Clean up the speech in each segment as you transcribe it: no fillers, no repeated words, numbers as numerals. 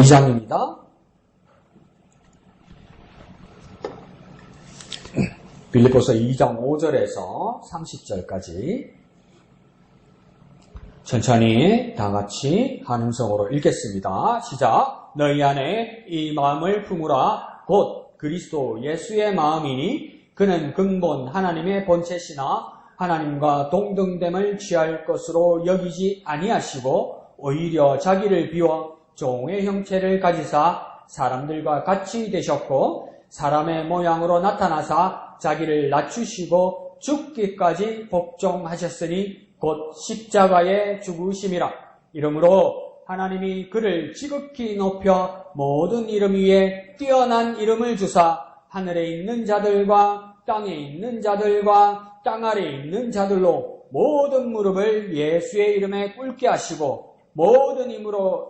2장입니다. 빌립보서 2장 5절에서 30절까지 천천히 다 같이 한 음성으로 읽겠습니다. 시작. 너희 안에 이 마음을 품으라. 곧 그리스도 예수의 마음이니 그는 근본 하나님의 본체시나 하나님과 동등됨을 취할 것으로 여기지 아니하시고 오히려 자기를 비워 종의 형체를 가지사 사람들과 같이 되셨고 사람의 모양으로 나타나사 자기를 낮추시고 죽기까지 복종하셨으니 곧 십자가에 죽으심이라. 이러므로 하나님이 그를 지극히 높여 모든 이름 위에 뛰어난 이름을 주사 하늘에 있는 자들과 땅에 있는 자들과 땅 아래 있는 자들로 모든 무릎을 예수의 이름에 꿇게 하시고 모든 입으로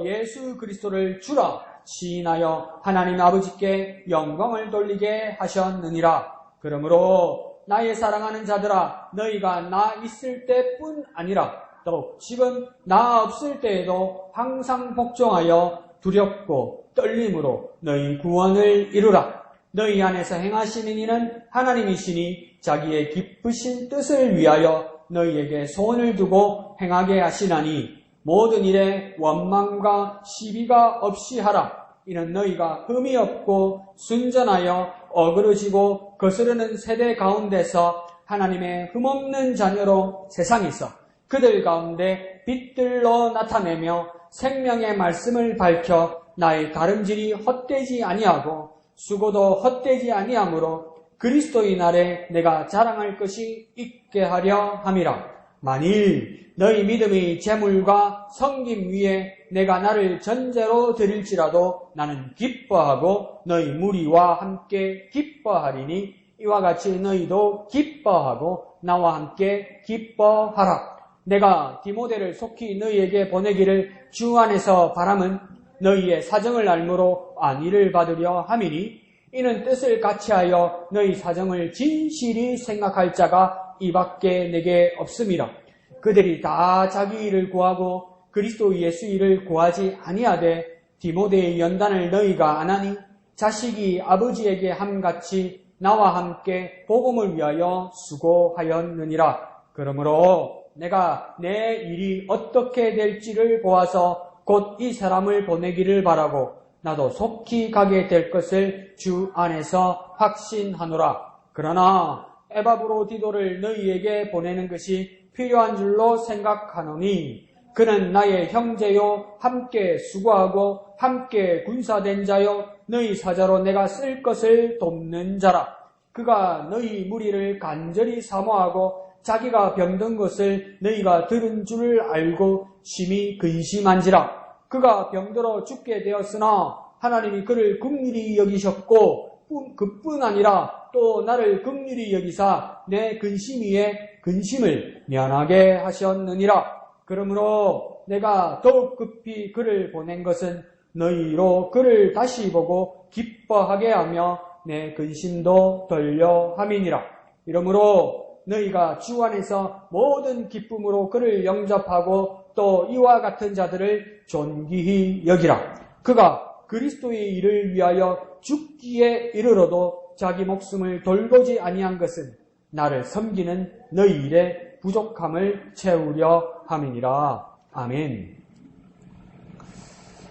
예수 그리스도를 주라 시인하여 하나님 아버지께 영광을 돌리게 하셨느니라. 그러므로 나의 사랑하는 자들아, 너희가 나 있을 때뿐 아니라 또 지금 나 없을 때에도 항상 복종하여 두렵고 떨림으로 너희 구원을 이루라. 너희 안에서 행하시는 이는 하나님이시니 자기의 기쁘신 뜻을 위하여 너희에게 소원을 두고 행하게 하시나니 모든 일에 원망과 시비가 없이 하라. 이는 너희가 흠이 없고 순전하여 어그러지고 거스르는 세대 가운데서 하나님의 흠없는 자녀로 세상에서 그들 가운데 빛들로 나타내며 생명의 말씀을 밝혀 나의 다름질이 헛되지 아니하고 수고도 헛되지 아니하므로 그리스도의 날에 내가 자랑할 것이 있게 하려 함이라. 만일 너희 믿음의 재물과 섬김 위에 내가 나를 전제로 드릴지라도 나는 기뻐하고 너희 무리와 함께 기뻐하리니 이와 같이 너희도 기뻐하고 나와 함께 기뻐하라. 내가 디모데를 속히 너희에게 보내기를 주 안에서 바람은 너희의 사정을 알므로 안위를 받으려 함이니 이는 뜻을 같이하여 너희 사정을 진실히 생각할 자가 이밖에 내게 없음이라. 그들이 다 자기 일을 구하고 그리스도 예수 일을 구하지 아니하되 디모데의 연단을 너희가 안하니 자식이 아버지에게 함같이 나와 함께 복음을 위하여 수고하였느니라. 그러므로 내가 내 일이 어떻게 될지를 보아서 곧 이 사람을 보내기를 바라고 나도 속히 가게 될 것을 주 안에서 확신하노라. 그러나 에바브로디도를 너희에게 보내는 것이 필요한 줄로 생각하노니 그는 나의 형제요 함께 수고하고 함께 군사된 자요 너희 사자로 내가 쓸 것을 돕는 자라. 그가 너희 무리를 간절히 사모하고 자기가 병든 것을 너희가 들은 줄 알고 심히 근심한지라. 그가 병들어 죽게 되었으나 하나님이 그를 긍휼히 여기셨고 그뿐 아니라 또 나를 긍휼히 여기사 내 근심 위에 근심을 면하게 하셨느니라. 그러므로 내가 더욱 급히 그를 보낸 것은 너희로 그를 다시 보고 기뻐하게 하며 내 근심도 덜려 함이니라. 이러므로 너희가 주 안에서 모든 기쁨으로 그를 영접하고 또 이와 같은 자들을 존귀히 여기라. 그가 그리스도의 일을 위하여 죽기에 이르러도 자기 목숨을 돌보지 아니한 것은 나를 섬기는 너희 일의 부족함을 채우려 함이니라. 아멘.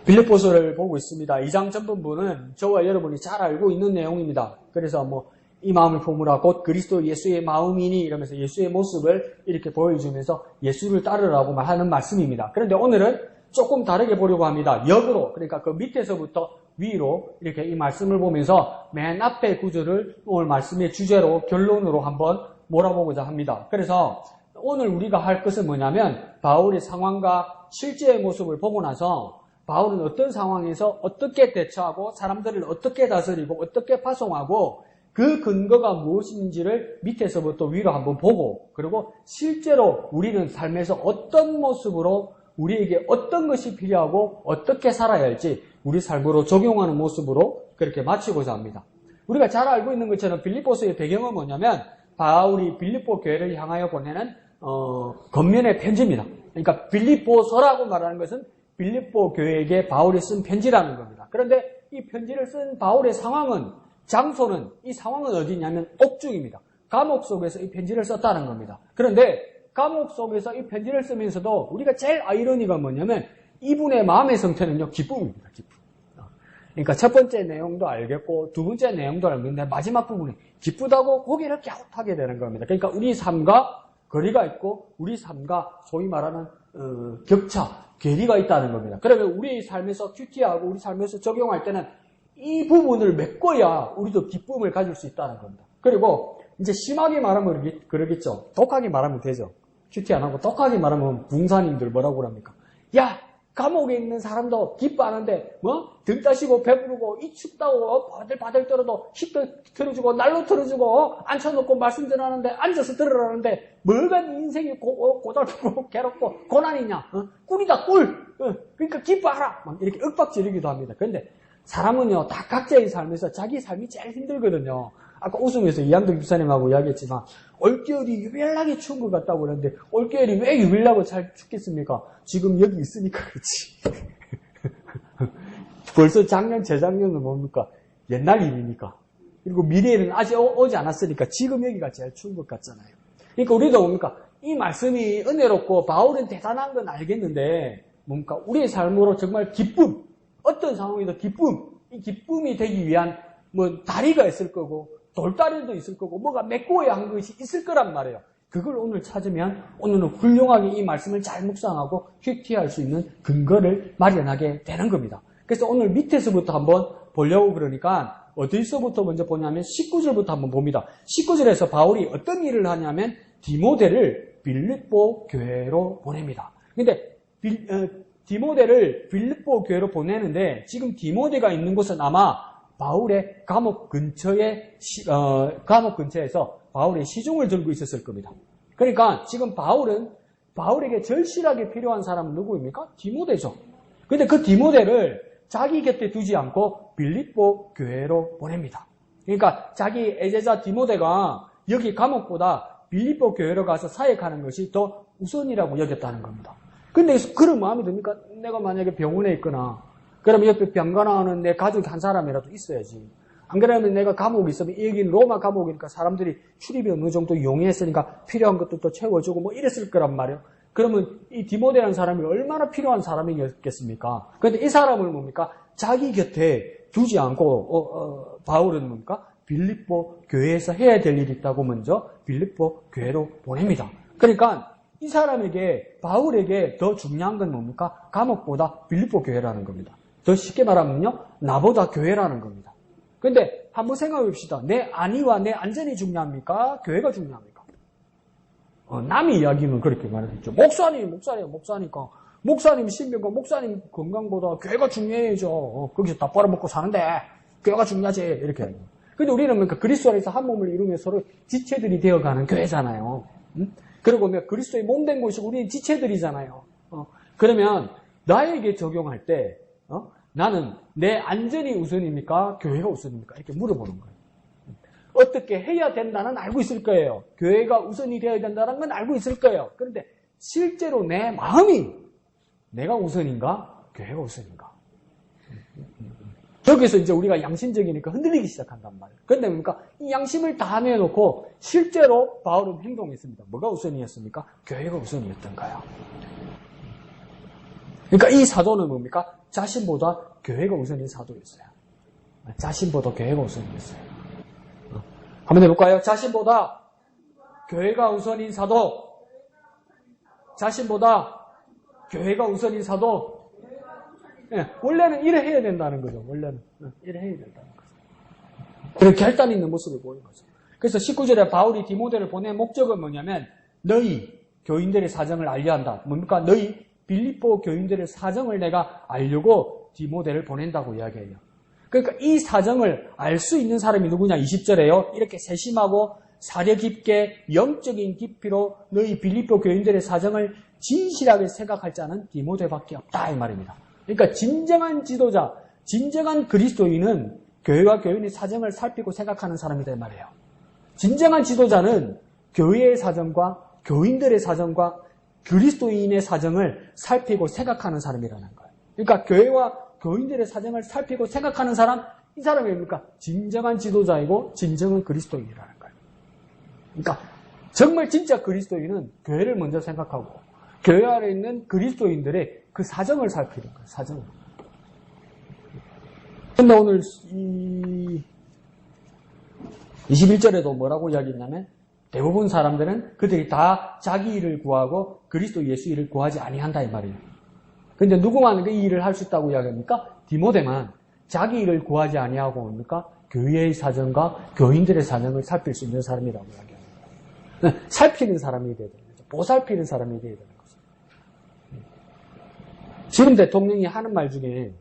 빌립보서를 보고 있습니다. 2장 전반부는 저와 여러분이 잘 알고 있는 내용입니다. 그래서 이 마음을 품으라 곧 그리스도 예수의 마음이니 이러면서 예수의 모습을 이렇게 보여주면서 예수를 따르라고 하는 말씀입니다. 그런데 오늘은 조금 다르게 보려고 합니다. 역으로, 그러니까 그 밑에서부터 위로 이렇게 이 말씀을 보면서 맨 앞에 구절을 오늘 말씀의 주제로 결론으로 한번 몰아보고자 합니다. 그래서 오늘 우리가 할 것은 뭐냐면 바울의 상황과 실제의 모습을 보고 나서 바울은 어떤 상황에서 어떻게 대처하고 사람들을 어떻게 다스리고 어떻게 파송하고 그 근거가 무엇인지를 밑에서부터 위로 한번 보고 그리고 실제로 우리는 삶에서 어떤 모습으로 우리에게 어떤 것이 필요하고 어떻게 살아야 할지 우리 삶으로 적용하는 모습으로 그렇게 마치고자 합니다. 우리가 잘 알고 있는 것처럼 빌립보서의 배경은 뭐냐면 바울이 빌립보 교회를 향하여 보내는 겉면의 편지입니다. 그러니까 빌립보서라고 말하는 것은 빌립보 교회에게 바울이 쓴 편지라는 겁니다. 그런데 이 편지를 쓴 바울의 상황은, 장소는, 이 상황은 어디냐면 옥중입니다. 감옥 속에서 이 편지를 썼다는 겁니다. 그런데 감옥 속에서 이 편지를 쓰면서도 우리가 제일 아이러니가 뭐냐면 이분의 마음의 상태는요, 기쁨입니다. 기쁨. 그러니까 첫 번째 내용도 알겠고 두 번째 내용도 알겠는데 마지막 부분에 기쁘다고 고개를 갸웃하게 되는 겁니다. 그러니까 우리 삶과 거리가 있고 우리 삶과 소위 말하는 격차, 괴리가 있다는 겁니다. 그러면 우리 삶에서 큐티하고 우리 삶에서 적용할 때는 이 부분을 메꿔야 우리도 기쁨을 가질 수 있다는 겁니다. 그리고 이제 심하게 말하면 그러겠죠. 독하게 말하면 되죠. 큐티 안 하고 독하게 말하면 붕사님들 뭐라고 합니까? 야! 감옥에 있는 사람도 기뻐하는데 등 따시고 배부르고 이 춥다고 바들바들 떨어도 히터 틀어주고 난로 틀어주고 앉혀놓고 말씀 전하는데 앉아서 들으라는데 뭐가 인생이 고달프고 괴롭고 고난이냐? 꿀이다 꿀! 그러니까 기뻐하라! 막 이렇게 윽박지르기도 합니다. 그런데 사람은요 다 각자의 삶에서 자기 삶이 제일 힘들거든요. 아까 웃으면서 이양덕 집사님하고 이야기했지만 올겨울이 유별나게 추운 것 같다고 그러는데 올겨울이 왜 유별나고 잘 춥겠습니까? 지금 여기 있으니까 그렇지. 벌써 작년, 재작년은 뭡니까? 옛날 일이니까. 그리고 미래에는 아직 오지 않았으니까 지금 여기가 제일 추운 것 같잖아요. 그러니까 우리도 뭡니까? 이 말씀이 은혜롭고 바울은 대단한 건 알겠는데 뭡니까? 우리의 삶으로 정말 기쁨, 어떤 상황이든 기쁨, 이 기쁨이 되기 위한 다리가 있을 거고 돌다리도 있을 거고 뭐가 메꿔야 한 것이 있을 거란 말이에요. 그걸 오늘 찾으면 오늘은 훌륭하게 이 말씀을 잘 묵상하고 큐티할 수 있는 근거를 마련하게 되는 겁니다. 그래서 오늘 밑에서부터 한번 보려고 그러니까 어디서부터 먼저 보냐면 19절부터 한번 봅니다. 19절에서 바울이 어떤 일을 하냐면 디모데를 빌립보 교회로 보냅니다. 근데 디모데를 빌립보 교회로 보내는데 지금 디모데가 있는 곳은 아마 바울의 감옥 근처에서 바울의 시중을 들고 있었을 겁니다. 그러니까 지금 바울에게 절실하게 필요한 사람은 누구입니까? 디모데죠. 근데 그 디모데를 자기 곁에 두지 않고 빌립보 교회로 보냅니다. 그러니까 자기 애제자 디모데가 여기 감옥보다 빌립보 교회로 가서 사역하는 것이 더 우선이라고 여겼다는 겁니다. 근데 그런 마음이 듭니까? 내가 만약에 병원에 있거나 그러면 옆에 병간호하는 내 가족 한 사람이라도 있어야지. 안 그러면 내가 감옥에 있으면 여기는 로마 감옥이니까 사람들이 출입이 어느 정도 이용했으니까 필요한 것도 또 채워주고 이랬을 거란 말이에요. 그러면 이 디모데라는 사람이 얼마나 필요한 사람이겠습니까? 그런데 이 사람을 뭡니까? 자기 곁에 두지 않고 바울은 뭡니까? 빌립보 교회에서 해야 될 일이 있다고 먼저 빌립보 교회로 보냅니다. 그러니까 이 사람에게 바울에게 더 중요한 건 뭡니까? 감옥보다 빌립보 교회라는 겁니다. 더 쉽게 말하면요, 나보다 교회라는 겁니다. 그런데 한번 생각해 봅시다. 내 안위와 내 안전이 중요합니까? 교회가 중요합니까? 남의 이야기는 그렇게 말했죠. 목사니까. 목사님 신병과 목사님 건강보다 교회가 중요해야죠. 거기서 다 빨아먹고 사는데 교회가 중요하지. 이렇게. 근데 우리는 그러니까 그리스도 안에서 한 몸을 이루며 서로 지체들이 되어가는 교회잖아요. 그리고 그리스도의 몸된 곳이 우리는 지체들이잖아요. 그러면 나에게 적용할 때 나는 내 안전이 우선입니까? 교회가 우선입니까? 이렇게 물어보는 거예요. 어떻게 해야 된다는 알고 있을 거예요. 교회가 우선이 되어야 된다는 건 알고 있을 거예요. 그런데 실제로 내 마음이 내가 우선인가? 교회가 우선인가? 저기서 이제 우리가 양심적이니까 흔들리기 시작한단 말이에요. 그런데 뭡니까? 이 양심을 다 내놓고 실제로 바울은 행동했습니다. 뭐가 우선이었습니까? 교회가 우선이었던가요? 그러니까 이 사도는 뭡니까? 자신보다 교회가 우선인 사도였어요. 자신보다 교회가 우선이었어요. 한번 해볼까요? 자신보다 교회가 우선인 사도. 자신보다 교회가 우선인 사도. 네, 원래는 이래 해야 된다는 거죠. 원래는 이래 해야 된다는 거죠. 그런 결단 있는 모습을 보이는 거죠. 그래서 19절에 바울이 디모데를 보낸 목적은 뭐냐면 너희 교인들의 사정을 알려 한다. 뭡니까? 너희 빌립보 교인들의 사정을 내가 알려고 디모데를 보낸다고 이야기해요. 그러니까 이 사정을 알 수 있는 사람이 누구냐? 20절에요. 이렇게 세심하고 사려 깊게 영적인 깊이로 너희 빌립보 교인들의 사정을 진실하게 생각할 자는 디모데밖에 없다 이 말입니다. 그러니까 진정한 지도자, 진정한 그리스도인은 교회와 교인의 사정을 살피고 생각하는 사람이다 이 말이에요. 진정한 지도자는 교회의 사정과 교인들의 사정과 그리스도인의 사정을 살피고 생각하는 사람이라는 거예요. 그러니까 교회와 교인들의 사정을 살피고 생각하는 사람, 이 사람이 뭡니까? 진정한 지도자이고 진정한 그리스도인이라는 거예요. 그러니까 정말 진짜 그리스도인은 교회를 먼저 생각하고 교회 안에 있는 그리스도인들의 그 사정을 살피는 거예요. 사정을. 근데 오늘 21절에도 뭐라고 이야기했냐면 대부분 사람들은 그들이 다 자기 일을 구하고 그리스도 예수 일을 구하지 아니한다 이 말이에요. 근데 누구만 그 일을 할 수 있다고 이야기합니까? 디모데만 자기 일을 구하지 아니하고 뭡니까? 교회의 사정과 교인들의 사정을 살필 수 있는 사람이라고 이야기합니다. 살피는 사람이 돼야 되는 거죠. 보살피는 사람이 돼야 되는 거죠. 지금 대통령이 하는 말 중에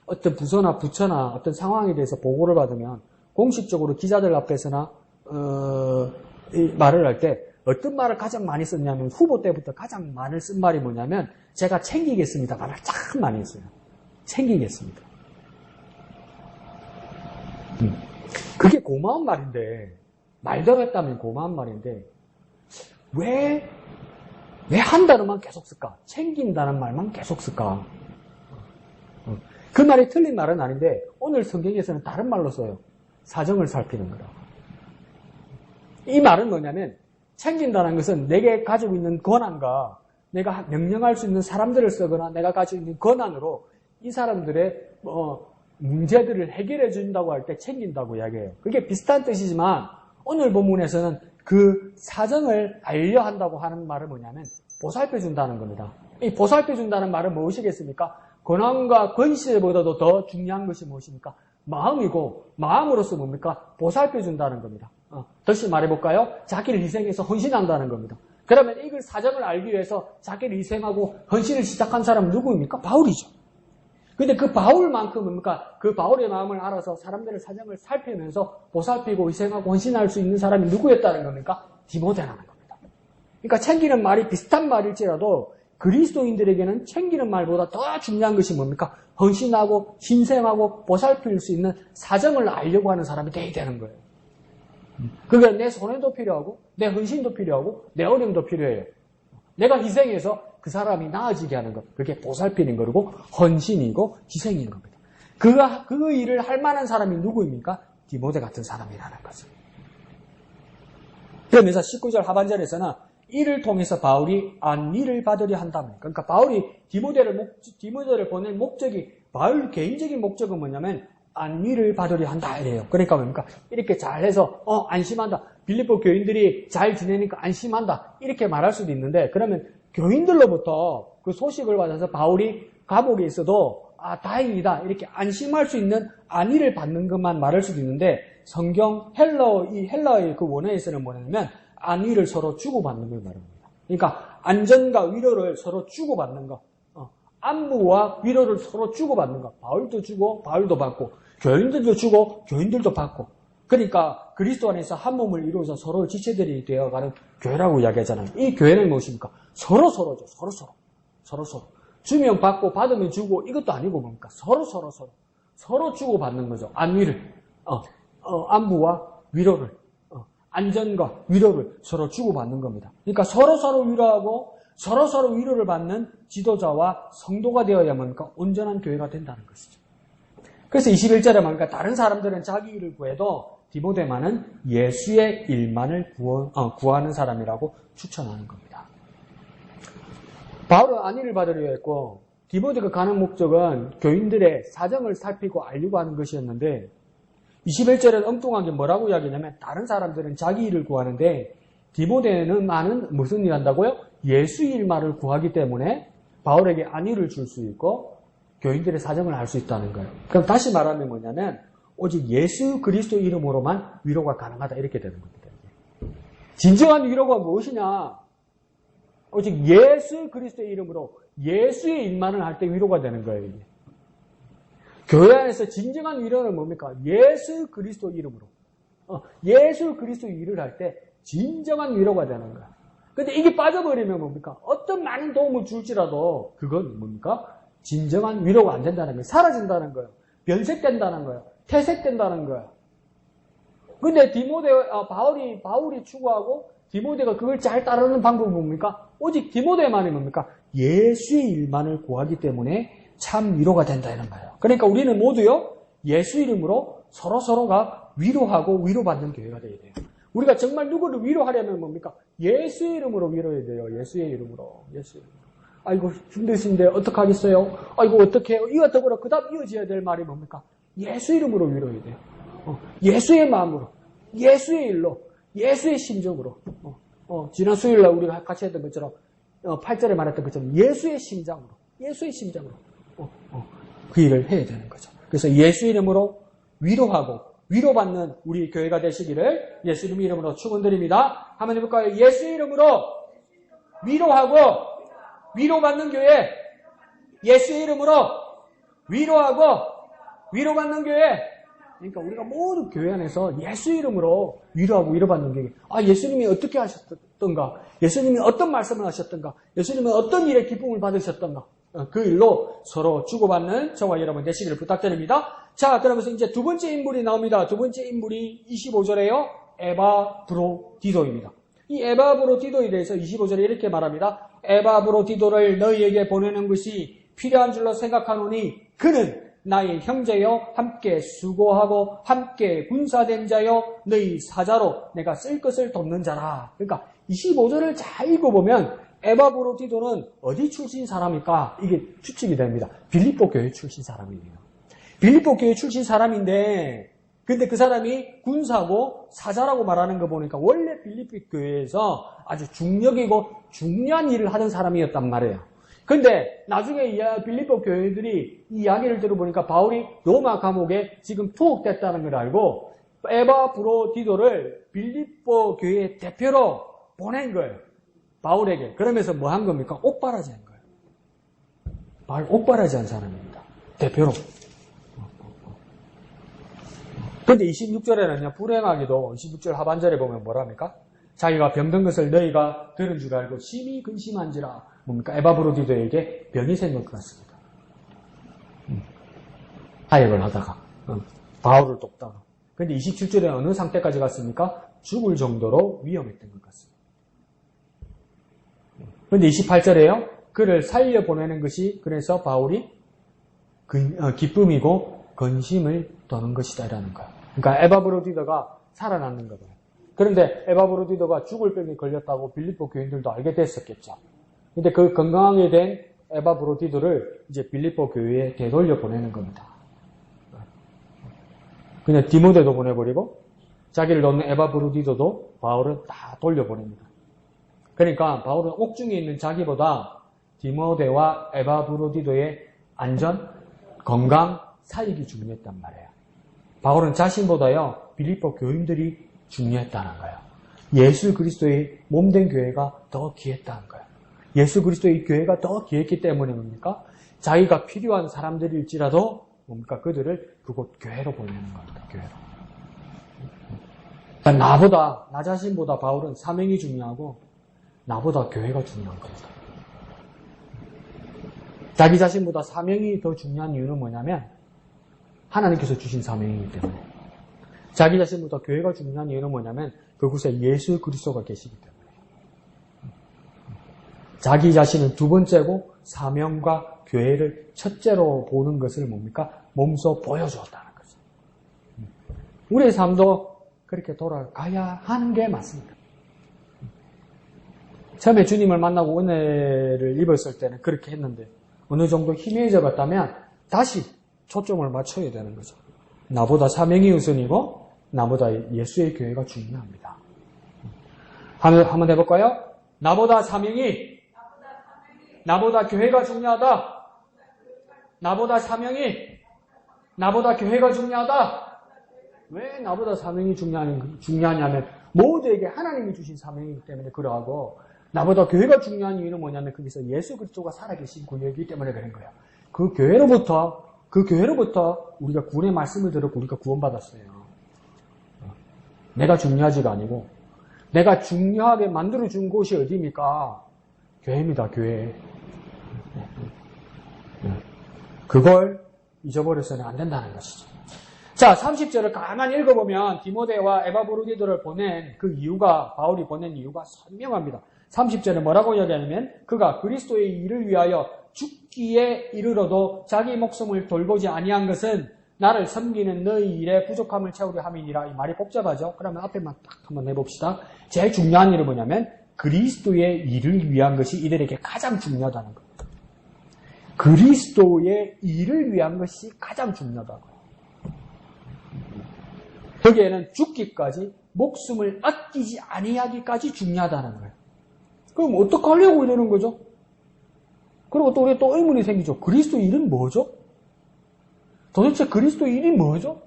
어떤 부서나 부처나 어떤 상황에 대해서 보고를 받으면 공식적으로 기자들 앞에서나 말을 할 때 어떤 말을 가장 많이 썼냐면 후보 때부터 가장 많이 쓴 말이 뭐냐면 제가 챙기겠습니다 말을 참 많이 했어요. 챙기겠습니다. 그게 고마운 말인데 말대로 했다면 고마운 말인데 왜 한 단어만 계속 쓸까? 챙긴다는 말만 계속 쓸까? 그 말이 틀린 말은 아닌데 오늘 성경에서는 다른 말로 써요. 사정을 살피는 거다. 이 말은 뭐냐면 챙긴다는 것은 내게 가지고 있는 권한과 내가 명령할 수 있는 사람들을 쓰거나 내가 가지고 있는 권한으로 이 사람들의 문제들을 해결해 준다고 할 때 챙긴다고 이야기해요. 그게 비슷한 뜻이지만 오늘 본문에서는 그 사정을 알려 한다고 하는 말은 뭐냐면 보살펴 준다는 겁니다. 이 보살펴 준다는 말은 무엇이겠습니까? 권한과 권세보다도 더 중요한 것이 무엇입니까? 마음이고 마음으로서 뭡니까? 보살펴 준다는 겁니다. 다시 말해볼까요? 자기를 희생해서 헌신한다는 겁니다. 그러면 이걸 사정을 알기 위해서 자기를 희생하고 헌신을 시작한 사람은 누구입니까? 바울이죠. 근데 그 바울만큼 뭡니까? 그 바울의 마음을 알아서 사람들의 사정을 살피면서 보살피고 희생하고 헌신할 수 있는 사람이 누구였다는 겁니까? 디모데라는 겁니다. 그러니까 챙기는 말이 비슷한 말일지라도 그리스도인들에게는 챙기는 말보다 더 중요한 것이 뭡니까? 헌신하고 희생하고 보살필 수 있는 사정을 알려고 하는 사람이 돼야 되는 거예요. 그게 내 손해도 필요하고 내 헌신도 필요하고 내 어려움도 필요해요. 내가 희생해서 그 사람이 나아지게 하는 것. 그게 보살피는 거고 헌신이고 희생인 겁니다. 그 일을 할 만한 사람이 누구입니까? 디모데 같은 사람이라는 거죠. 그러면서 19절 하반절에서는 이를 통해서 바울이 안위를 받으려 한다면, 그러니까 바울이 디모데를 보낸 목적이, 바울 개인적인 목적은 뭐냐면 안위를 받으려 한다 이래요. 그러니까 뭡니까? 이렇게 잘해서 안심한다. 빌립보 교인들이 잘 지내니까 안심한다. 이렇게 말할 수도 있는데, 그러면 교인들로부터 그 소식을 받아서 바울이 감옥에 있어도 다행이다 이렇게 안심할 수 있는 안위를 받는 것만 말할 수도 있는데, 성경 헬라어의 그 원어에서는 뭐냐면 안위를 서로 주고받는 걸 말합니다. 그러니까 안전과 위로를 서로 주고받는 것, 안부와 위로를 서로 주고받는 것. 바울도 주고 바울도 받고 교인들도 주고 교인들도 받고. 그러니까 그리스도 안에서 한 몸을 이루어서 서로 지체들이 되어가는 교회라고 이야기하잖아요. 이 교회는 무엇입니까? 서로서로죠. 서로서로. 주면 받고 받으면 주고 이것도 아니고 뭡니까? 서로 주고받는 거죠. 안위를, 안부와 위로를, 안전과 위로를 서로 주고받는 겁니다. 그러니까 서로서로 위로하고 서로서로 위로를 받는 지도자와 성도가 되어야 뭡니까? 온전한 교회가 된다는 것이죠. 그래서 21절에 보니까 다른 사람들은 자기 일을 구해도 디모데만은 예수의 일만을 구하는 사람이라고 추천하는 겁니다. 바울은 안위를 받으려 했고 디모데가 가는 목적은 교인들의 사정을 살피고 알려고 하는 것이었는데 21절은 엉뚱하게 뭐라고 이야기하냐면 다른 사람들은 자기 일을 구하는데 디모데는 무슨 일 한다고요? 예수 일만을 구하기 때문에 바울에게 안위를 줄 수 있고 교인들의 사정을 알 수 있다는 거예요. 그럼 다시 말하면 뭐냐면 오직 예수 그리스도 이름으로만 위로가 가능하다 이렇게 되는 겁니다. 진정한 위로가 무엇이냐? 오직 예수 그리스도의 이름으로 예수의 일만을 할 때 위로가 되는 거예요. 이게. 교회 안에서 진정한 위로는 뭡니까? 예수 그리스도 이름으로. 예수 그리스도 일을 할 때 진정한 위로가 되는 거야. 근데 이게 빠져버리면 뭡니까? 어떤 많은 도움을 줄지라도 그건 뭡니까? 진정한 위로가 안 된다는 거예요. 사라진다는 거예요. 변색된다는 거예요. 퇴색된다는 거예요. 근데 바울이 추구하고 디모데가 그걸 잘 따르는 방법은 뭡니까? 오직 디모데만이 뭡니까? 예수의 일만을 구하기 때문에 참 위로가 된다 이런 거예요. 그러니까 우리는 모두요 예수 이름으로 서로가 위로하고 위로받는 교회가 되어야 돼요. 우리가 정말 누구를 위로하려면 뭡니까? 예수 이름으로 위로해야 돼요. 예수의 이름으로. 예수 이름으로. 아이고 힘드신데 어떡하겠어요? 아이고 어떡해요? 이어떡으로 그 다음 이어져야 될 말이 뭡니까? 예수 이름으로 위로해야 돼요. 예수의 마음으로, 예수의 일로, 예수의 심정으로. 지난 수요일날 우리가 같이 했던 것처럼 8절에 말했던 것처럼 예수의 심장으로, 예수의 심장으로 그 일을 해야 되는 거죠. 그래서 예수 이름으로 위로하고 위로받는 우리 교회가 되시기를 예수 이름으로 축원드립니다. 한번 해볼까요? 예수 이름으로 위로하고 위로받는 교회, 예수 이름으로 위로하고 위로받는 교회. 그러니까 우리가 모두 교회 안에서 예수 이름으로 위로하고 위로받는 교회. 예수님이 어떻게 하셨던가, 예수님이 어떤 말씀을 하셨던가, 예수님은 어떤 일에 기쁨을 받으셨던가, 그 일로 서로 주고받는 저와 여러분 되시기를 부탁드립니다. 자, 그러면서 이제 두 번째 인물이 나옵니다. 두 번째 인물이 25절에요. 에바브로디도입니다. 이 에바브로디도에 대해서 25절에 이렇게 말합니다. 에바브로디도를 너희에게 보내는 것이 필요한 줄로 생각하노니 그는 나의 형제여 함께 수고하고 함께 군사된 자여 너희 사자로 내가 쓸 것을 돕는 자라. 그러니까 25절을 잘 읽어보면 에바브로디도는 어디 출신 사람일까? 이게 추측이 됩니다. 빌립보 교회 출신 사람이에요. 빌립보 교회 출신 사람인데 근데 그 사람이 군사고 사자라고 말하는 거 보니까 원래 빌립보 교회에서 아주 중력이고 중요한 일을 하던 사람이었단 말이에요. 근데 나중에 빌립보 교회들이 이 이야기를 들어보니까 바울이 로마 감옥에 지금 투옥됐다는 걸 알고 에바브로디도를 빌립보 교회 대표로 보낸 거예요. 바울에게. 그러면서 뭐 한 겁니까? 옥바라지 한 거예요. 바울 옥바라지 한 사람입니다. 대표로. 근데 26절에는요, 불행하게도 26절 하반절에 보면 뭐랍니까? 자기가 병든 것을 너희가 들은 줄 알고 심히 근심한지라. 뭡니까? 에바브로디도에게 병이 생긴 것 같습니다. 하역을 하다가 바울을 돕다가. 근데 27절에 어느 상태까지 갔습니까? 죽을 정도로 위험했던 것 같습니다. 근데 28절에요. 그를 살려보내는 것이 그래서 바울이 기쁨이고 근심을 떠는 것이다 이라는 거예요. 그러니까 에바브로디도가 살아났는 거예요. 그런데 에바브로디도가 죽을 병에 걸렸다고 빌립보 교인들도 알게 됐었겠죠. 근데 그 건강하게 된 에바브로디도를 이제 빌립보 교회에 되돌려 보내는 겁니다. 그냥 디모데도 보내버리고 자기를 놓는 에바브로디도도 바울은 다 돌려보냅니다. 그러니까 바울은 옥중에 있는 자기보다 디모데와 에바브로디도의 안전, 건강, 사익이 중요했단 말이에요. 바울은 자신보다요 빌립보 교인들이 중요했다는 거예요. 예수 그리스도의 몸된 교회가 더 귀했다는 거예요. 예수 그리스도의 교회가 더 귀했기 때문에 뭡니까? 자기가 필요한 사람들일지라도 뭡니까? 그들을 그곳 교회로 보내는 겁니다. 교회로. 그러니까 나 자신보다 바울은 사명이 중요하고 나보다 교회가 중요한 겁니다. 자기 자신보다 사명이 더 중요한 이유는 뭐냐면 하나님께서 주신 사명이기 때문에. 자기 자신보다 교회가 중요한 이유는 뭐냐면 그곳에 예수 그리스도가 계시기 때문에. 자기 자신은 두 번째고 사명과 교회를 첫째로 보는 것을 뭡니까? 몸소 보여주었다는 거죠. 우리의 삶도 그렇게 돌아가야 하는 게 맞습니다. 처음에 주님을 만나고 은혜를 입었을 때는 그렇게 했는데 어느 정도 희미해져 갔다면 다시 초점을 맞춰야 되는 거죠. 나보다 사명이 우선이고 나보다 예수의 교회가 중요합니다. 한번 해볼까요? 나보다 사명이, 나보다 교회가 중요하다. 나보다 사명이, 나보다 교회가 중요하다. 왜 나보다 사명이 중요하냐면 모두에게 하나님이 주신 사명이기 때문에 그러하고 나보다 교회가 중요한 이유는 뭐냐면 거기서 예수 그리스도가 살아계신 구역이기 때문에 그런 거예요. 그 교회로부터 우리가 구원의 말씀을 들었고 우리가 구원받았어요. 내가 중요하지가 아니고 내가 중요하게 만들어준 곳이 어디입니까? 교회입니다. 교회. 그걸 잊어버려서는 안 된다는 것이죠. 자, 30절을 가만히 읽어보면 디모데와 에바브로디도를 보낸 그 이유가, 바울이 보낸 이유가 선명합니다. 30절에 뭐라고 이야기하냐면 그가 그리스도의 일을 위하여 죽기에 이르러도 자기 목숨을 돌보지 아니한 것은 나를 섬기는 너희 일에 부족함을 채우려 함이니라. 이 말이 복잡하죠? 그러면 앞에만 딱 한번 해봅시다. 제일 중요한 일은 뭐냐면 그리스도의 일을 위한 것이 이들에게 가장 중요하다는 거예요. 그리스도의 일을 위한 것이 가장 중요하다고요. 거기에는 죽기까지 목숨을 아끼지 아니하기까지 중요하다는 거예요. 그럼 어떻게 하려고 이러는 거죠? 그리고 또 우리 또 의문이 생기죠. 그리스도 일은 뭐죠? 도대체 그리스도 일이 뭐죠?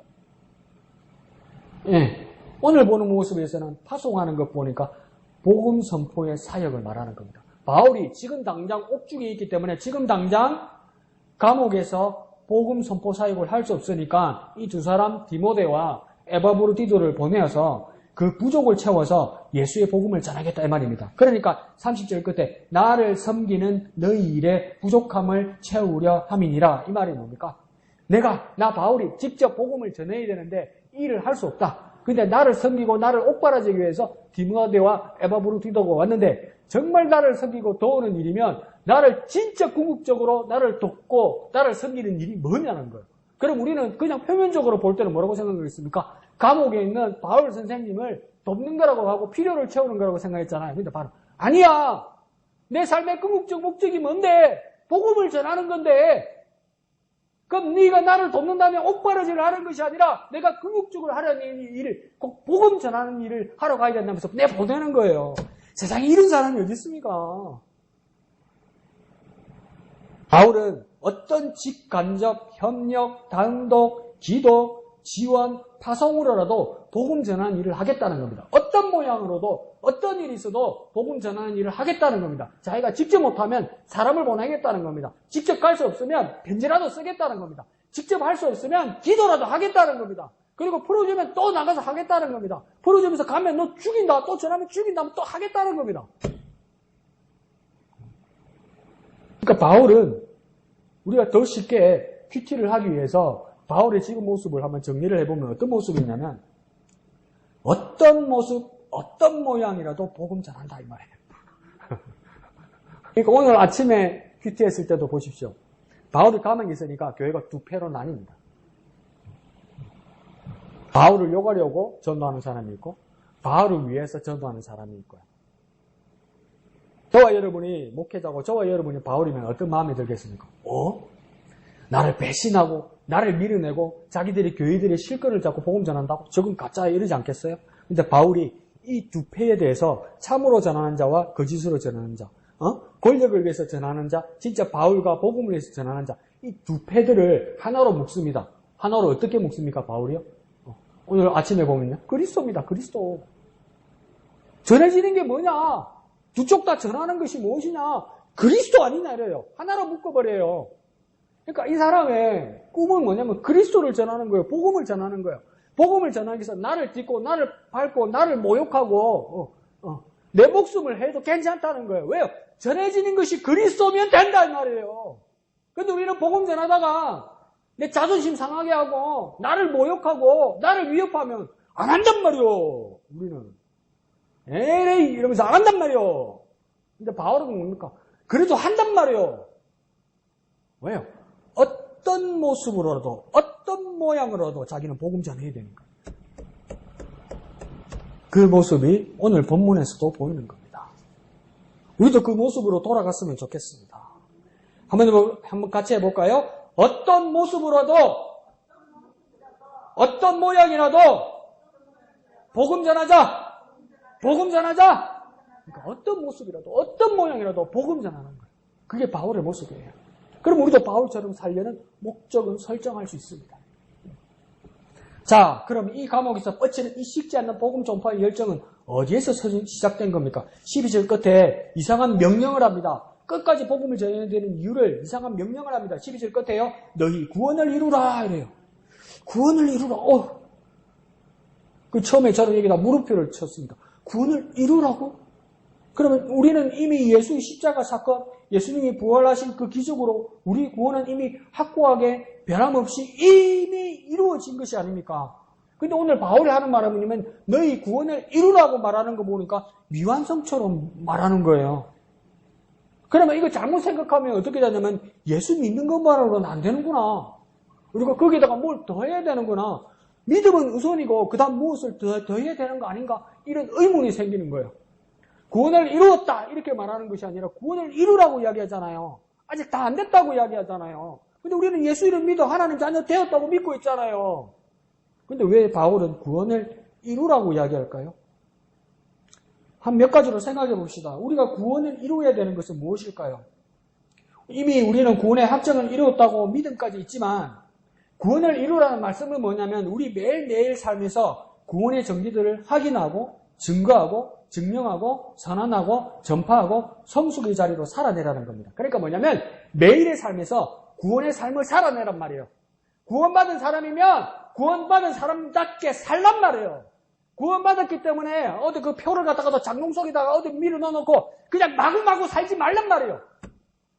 예, 오늘 보는 모습에서는 파송하는 것 보니까 복음 선포의 사역을 말하는 겁니다. 바울이 지금 당장 옥중에 있기 때문에 지금 당장 감옥에서 복음 선포 사역을 할 수 없으니까 이 두 사람 디모데와 에바브로디도를 보내어서 그 부족을 채워서 예수의 복음을 전하겠다 이 말입니다. 그러니까 30절 끝에 나를 섬기는 너희 일에 부족함을 채우려 함이니라 이 말이 뭡니까? 나 바울이 직접 복음을 전해야 되는데 일을 할 수 없다. 근데 나를 섬기고 나를 옥바라지기 위해서 디모데와 에바브로디도가 왔는데 정말 나를 섬기고 도우는 일이면 나를 진짜 궁극적으로 나를 돕고 나를 섬기는 일이 뭐냐는 거예요. 그럼 우리는 그냥 표면적으로 볼 때는 뭐라고 생각하겠습니까? 감옥에 있는 바울 선생님을 돕는 거라고 하고 필요를 채우는 거라고 생각했잖아요. 근데 바로 아니야. 내 삶의 궁극적 목적이 뭔데? 복음을 전하는 건데 그럼 네가 나를 돕는다면 옥바라지를 하는 것이 아니라 내가 궁극적으로 하려는 일을 꼭 복음 전하는 일을 하러 가야 된다면서 내 보내는 거예요. 세상에 이런 사람이 어디 있습니까? 바울은 어떤 직간접, 협력, 단독, 기도, 지원, 파송으로라도 복음 전하는 일을 하겠다는 겁니다. 어떤 모양으로도 어떤 일이 있어도 복음 전하는 일을 하겠다는 겁니다. 자기가 직접 못하면 사람을 보내겠다는 겁니다. 직접 갈 수 없으면 편지라도 쓰겠다는 겁니다. 직접 할 수 없으면 기도라도 하겠다는 겁니다. 그리고 풀어주면 또 나가서 하겠다는 겁니다. 풀어주면서 가면 너 죽인다, 또 전하면 죽인다 하면 또 하겠다는 겁니다. 그러니까 바울은 우리가 더 쉽게 큐티를 하기 위해서 바울의 지금 모습을 한번 정리를 해보면 어떤 모습이냐면 어떤 모습, 어떤 모양이라도 복음 전한다 이 말이에요. 그러니까 오늘 아침에 큐티 했을 때도 보십시오. 바울이 가만히 있으니까 교회가 두 패로 나뉩니다. 바울을 욕하려고 전도하는 사람이 있고 바울을 위해서 전도하는 사람이 있고요. 저와 여러분이 목회자고 저와 여러분이 바울이면 어떤 마음이 들겠습니까? 나를 배신하고 나를 밀어내고 자기들이 교회들의 실권을 잡고 복음 전한다고? 저건 가짜야 이러지 않겠어요? 근데 바울이 이 두 패에 대해서 참으로 전하는 자와 거짓으로 전하는 자, 권력을 위해서 전하는 자, 진짜 바울과 복음을 위해서 전하는 자, 이 두 패들을 하나로 묶습니다. 하나로 어떻게 묶습니까, 바울이요? 오늘 아침에 보면요. 그리스도입니다, 그리스도. 전해지는 게 뭐냐? 두 쪽 다 전하는 것이 무엇이냐? 그리스도 아니냐 이래요. 하나로 묶어버려요. 그러니까 이 사람의 꿈은 뭐냐면 그리스도를 전하는 거예요. 복음을 전하는 거예요. 복음을 전하기 위해서 나를 딛고 나를 밟고 나를 모욕하고 내 목숨을 해도 괜찮다는 거예요. 왜요? 전해지는 것이 그리스도면 된다 이 말이에요. 근데 우리는 복음 전하다가 내 자존심 상하게 하고 나를 모욕하고 나를 위협하면 안 한단 말이요. 우리는 에이 이러면서 안 한단 말이요. 근데 바울은 뭡니까? 그래도 한단 말이요. 왜요? 어떤 모습으로라도 어떤 모양으로라도 자기는 복음 전해야 되는 거예요. 그 모습이 오늘 본문에서도 보이는 겁니다. 우리도 그 모습으로 돌아갔으면 좋겠습니다. 한번 같이 해볼까요? 어떤 모습으로도 어떤 모양이라도 복음 전하자. 복음 전하자. 그러니까 어떤 모습이라도 어떤 모양이라도 복음 전하는 거예요. 그게 바울의 모습이에요. 그럼 우리도 바울처럼 살려는 목적은 설정할 수 있습니다. 자, 그럼 이 감옥에서 뻗치는 이 식지 않는 복음 전파의 열정은 어디에서 시작된 겁니까? 12절 끝에 이상한 명령을 합니다. 끝까지 복음을 전해야 되는 이유를 이상한 명령을 합니다. 12절 끝에요. 너희 구원을 이루라 이래요. 구원을 이루라. 그 처음에 저는 여기다 물음표를 쳤습니다. 구원을 이루라고? 그러면 우리는 이미 예수의 십자가 사건, 예수님이 부활하신 그 기적으로 우리 구원은 이미 확고하게 변함없이 이미 이루어진 것이 아닙니까? 근데 오늘 바울이 하는 말은 뭐냐면 너희 구원을 이루라고 말하는 거 보니까 미완성처럼 말하는 거예요. 그러면 이거 잘못 생각하면 어떻게 되냐면 예수 믿는 것만으로는 안 되는구나. 우리가 거기다가 뭘 더 해야 되는구나. 믿음은 우선이고 그 다음 무엇을 더 해야 되는 거 아닌가? 이런 의문이 생기는 거예요. 구원을 이루었다 이렇게 말하는 것이 아니라 구원을 이루라고 이야기하잖아요. 아직 다 안 됐다고 이야기하잖아요. 근데 우리는 예수 이름 믿어 하나님 자녀 되었다고 믿고 있잖아요. 근데 왜 바울은 구원을 이루라고 이야기할까요? 한 몇 가지로 생각해 봅시다. 우리가 구원을 이루어야 되는 것은 무엇일까요? 이미 우리는 구원의 확정을 이루었다고 믿음까지 있지만 구원을 이루라는 말씀은 뭐냐면 우리 매일매일 삶에서 구원의 정리들을 확인하고 증거하고 증명하고 선언하고 전파하고 성숙의 자리로 살아내라는 겁니다. 그러니까 뭐냐면 매일의 삶에서 구원의 삶을 살아내란 말이에요. 구원받은 사람이면 구원받은 사람답게 살란 말이에요. 구원받았기 때문에 어디 그 표를 갖다가 장롱 속에다가 어디 밀어 넣어놓고 그냥 마구마구 살지 말란 말이에요.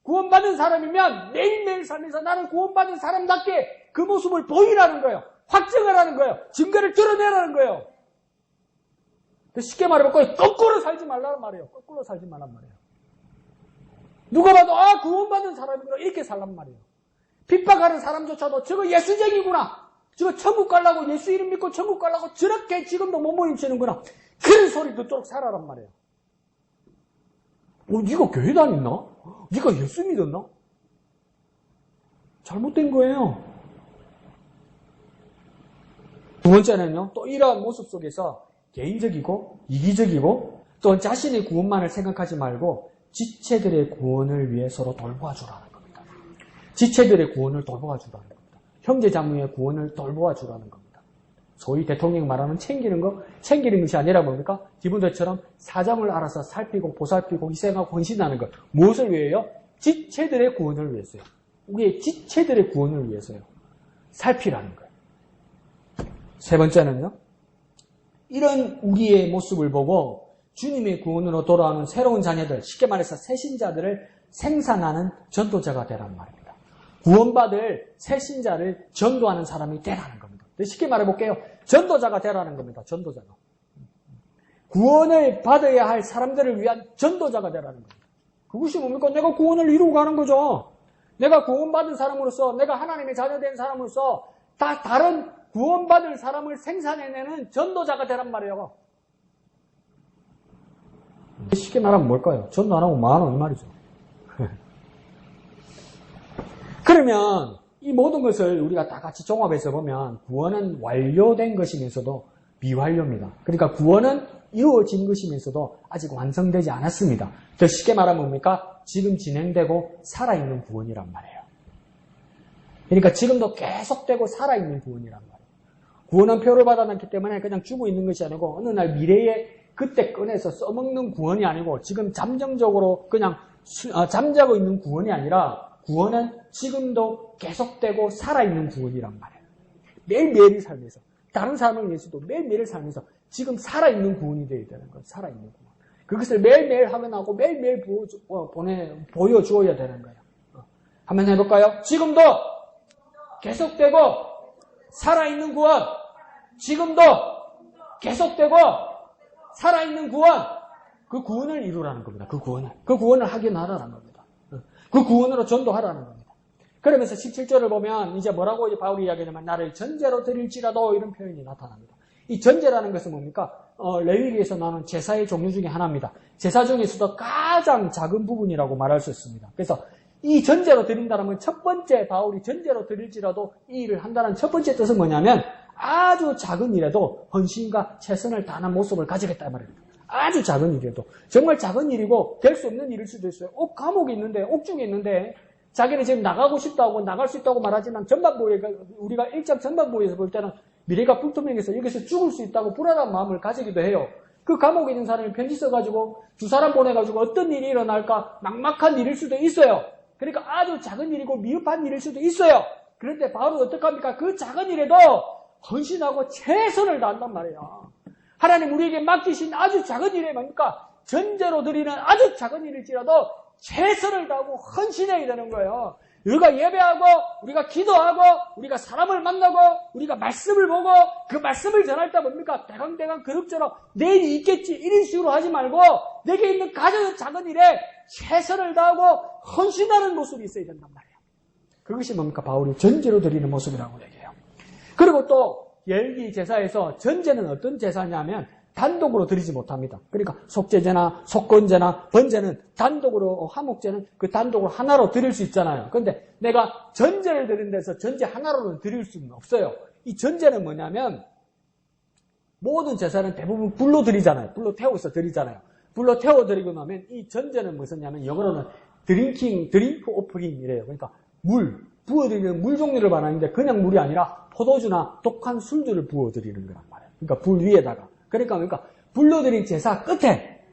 구원받은 사람이면 매일매일 삶에서 나는 구원받은 사람답게 그 모습을 보이라는 거예요. 확증을 하는 거예요. 증거를 드러내라는 거예요. 쉽게 말해볼까요? 거꾸로 살지 말라는 말이에요. 거꾸로 살지 말란 말이에요. 누가 봐도 구원받은 사람이구나 이렇게 살란 말이에요. 핍박하는 사람조차도 저거 예수쟁이구나. 저거 천국 가려고 예수 이름 믿고 천국 가려고 저렇게 지금도 몸부림치는구나. 그런 소리 듣도록 살아란 말이에요. 네가 교회 다녔나? 네가 예수 믿었나? 잘못된 거예요. 두 번째는요. 또 이러한 모습 속에서 개인적이고 이기적이고 또 자신의 구원만을 생각하지 말고 지체들의 구원을 위해 서로 돌보아주라는 겁니다. 지체들의 구원을 돌보아주라는 겁니다. 형제자매의 구원을 돌보아주라는 겁니다. 소위 대통령 말하는 챙기는 것이 아니라 뭡니까? 기분들처럼 사정을 알아서 살피고 보살피고 희생하고 헌신하는 것. 무엇을 위해요? 지체들의 구원을 위해서요. 우리의 지체들의 구원을 위해서요. 살피라는 거예요. 세 번째는요. 이런 우리의 모습을 보고 주님의 구원으로 돌아오는 새로운 자녀들, 쉽게 말해서 새신자들을 생산하는 전도자가 되라는 말입니다. 구원받을 새신자를 전도하는 사람이 되라는 겁니다. 쉽게 말해볼게요. 전도자가 되라는 겁니다. 전도자가. 구원을 받아야 할 사람들을 위한 전도자가 되라는 겁니다. 그것이 뭡니까? 내가 구원을 이루고 가는 거죠. 내가 구원받은 사람으로서, 내가 하나님의 자녀된 사람으로서 다 다른 구원받을 사람을 생산해내는 전도자가 되란 말이에요. 쉽게 말하면 뭘까요? 전도 안 하고 뭐하노 이 말이죠. 그러면 이 모든 것을 우리가 다 같이 종합해서 보면 구원은 완료된 것이면서도 미완료입니다. 그러니까 구원은 이루어진 것이면서도 아직 완성되지 않았습니다. 더 쉽게 말하면 뭡니까? 지금 진행되고 살아있는 구원이란 말이에요. 그러니까 지금도 계속되고 살아있는 구원이란 말이에요. 구원은 표를 받아놨기 때문에 그냥 주고 있는 것이 아니고 어느 날 미래에 그때 꺼내서 써먹는 구원이 아니고 지금 잠정적으로 그냥 잠자고 있는 구원이 아니라 구원은 지금도 계속되고 살아있는 구원이란 말이에요. 매일매일의 삶에서 다른 사람을 위해서도 매일매일의 삶에서 지금 살아있는 구원이 되어야 되는 거예요. 살아있는 구원. 그것을 매일매일 확인하고 매일매일 보여주어야 되는 거예요. 한번 해볼까요? 지금도 계속되고 살아있는 구원. 지금도 계속되고 살아있는 구원. 그 구원을 이루라는 겁니다. 그 구원을 확인하라는 겁니다. 그 구원으로 전도하라는 겁니다. 그러면서 17절을 보면 이제 뭐라고 이제 바울이 이야기하냐면 나를 전제로 드릴지라도 이런 표현이 나타납니다. 이 전제라는 것은 뭡니까? 레위기에서 나오는 제사의 종류 중에 하나입니다. 제사 중에서도 가장 작은 부분이라고 말할 수 있습니다. 그래서 이 전제로 드린다는 첫 번째 바울이 전제로 드릴지라도 이 일을 한다는 첫 번째 뜻은 뭐냐면 아주 작은 일에도 헌신과 최선을 다하는 모습을 가지겠다 말입니다. 아주 작은 일이어도 정말 작은 일이고 될 수 없는 일일 수도 있어요. 감옥이 있는데 옥중에 있는데 자기는 지금 나가고 싶다고 나갈 수 있다고 말하지만 전반부에 우리가 1장 전반부에서 볼 때는 미래가 불투명해서 여기서 죽을 수 있다고 불안한 마음을 가지기도 해요. 그 감옥에 있는 사람이 편지 써가지고 두 사람 보내가지고 어떤 일이 일어날까 막막한 일일 수도 있어요. 그러니까 아주 작은 일이고 미흡한 일일 수도 있어요. 그런데 바울은 어떡합니까? 그 작은 일에도 헌신하고 최선을 다한단 말이에요. 하나님 우리에게 맡기신 아주 작은 일에 뭡니까? 전제로 드리는 아주 작은 일일지라도 최선을 다하고 헌신해야 되는 거예요. 우리가 예배하고 우리가 기도하고 우리가 사람을 만나고 우리가 말씀을 보고 그 말씀을 전할 때 뭡니까? 대강대강 그룹처럼 내일이 있겠지 이런 식으로 하지 말고 내게 있는 가장 작은 일에 최선을 다하고 헌신하는 모습이 있어야 된단 말이에요. 그것이 뭡니까? 바울이 전제로 드리는 모습이라고 얘기해요. 그리고 또 열기 제사에서 전제는 어떤 제사냐면 단독으로 드리지 못합니다. 그러니까 속죄제나 속건제나 번제는 단독으로, 화목제는 그 단독으로 하나로 드릴 수 있잖아요. 그런데 내가 전제를 드린 데서 전제 하나로는 드릴 수는 없어요. 이 전제는 뭐냐면 모든 제사는 대부분 불로 드리잖아요. 불로 태워서 드리잖아요. 불로 태워 드리고 나면 이 전제는 무엇이냐면 영어로는 드링크 오프링이래요. 그러니까 물, 부어드리는 물 종류를 말하는데 그냥 물이 아니라 포도주나 독한 술들을 부어드리는 거란 말이에요. 그러니까 불 위에다가. 그러니까 불로 드린 제사 끝에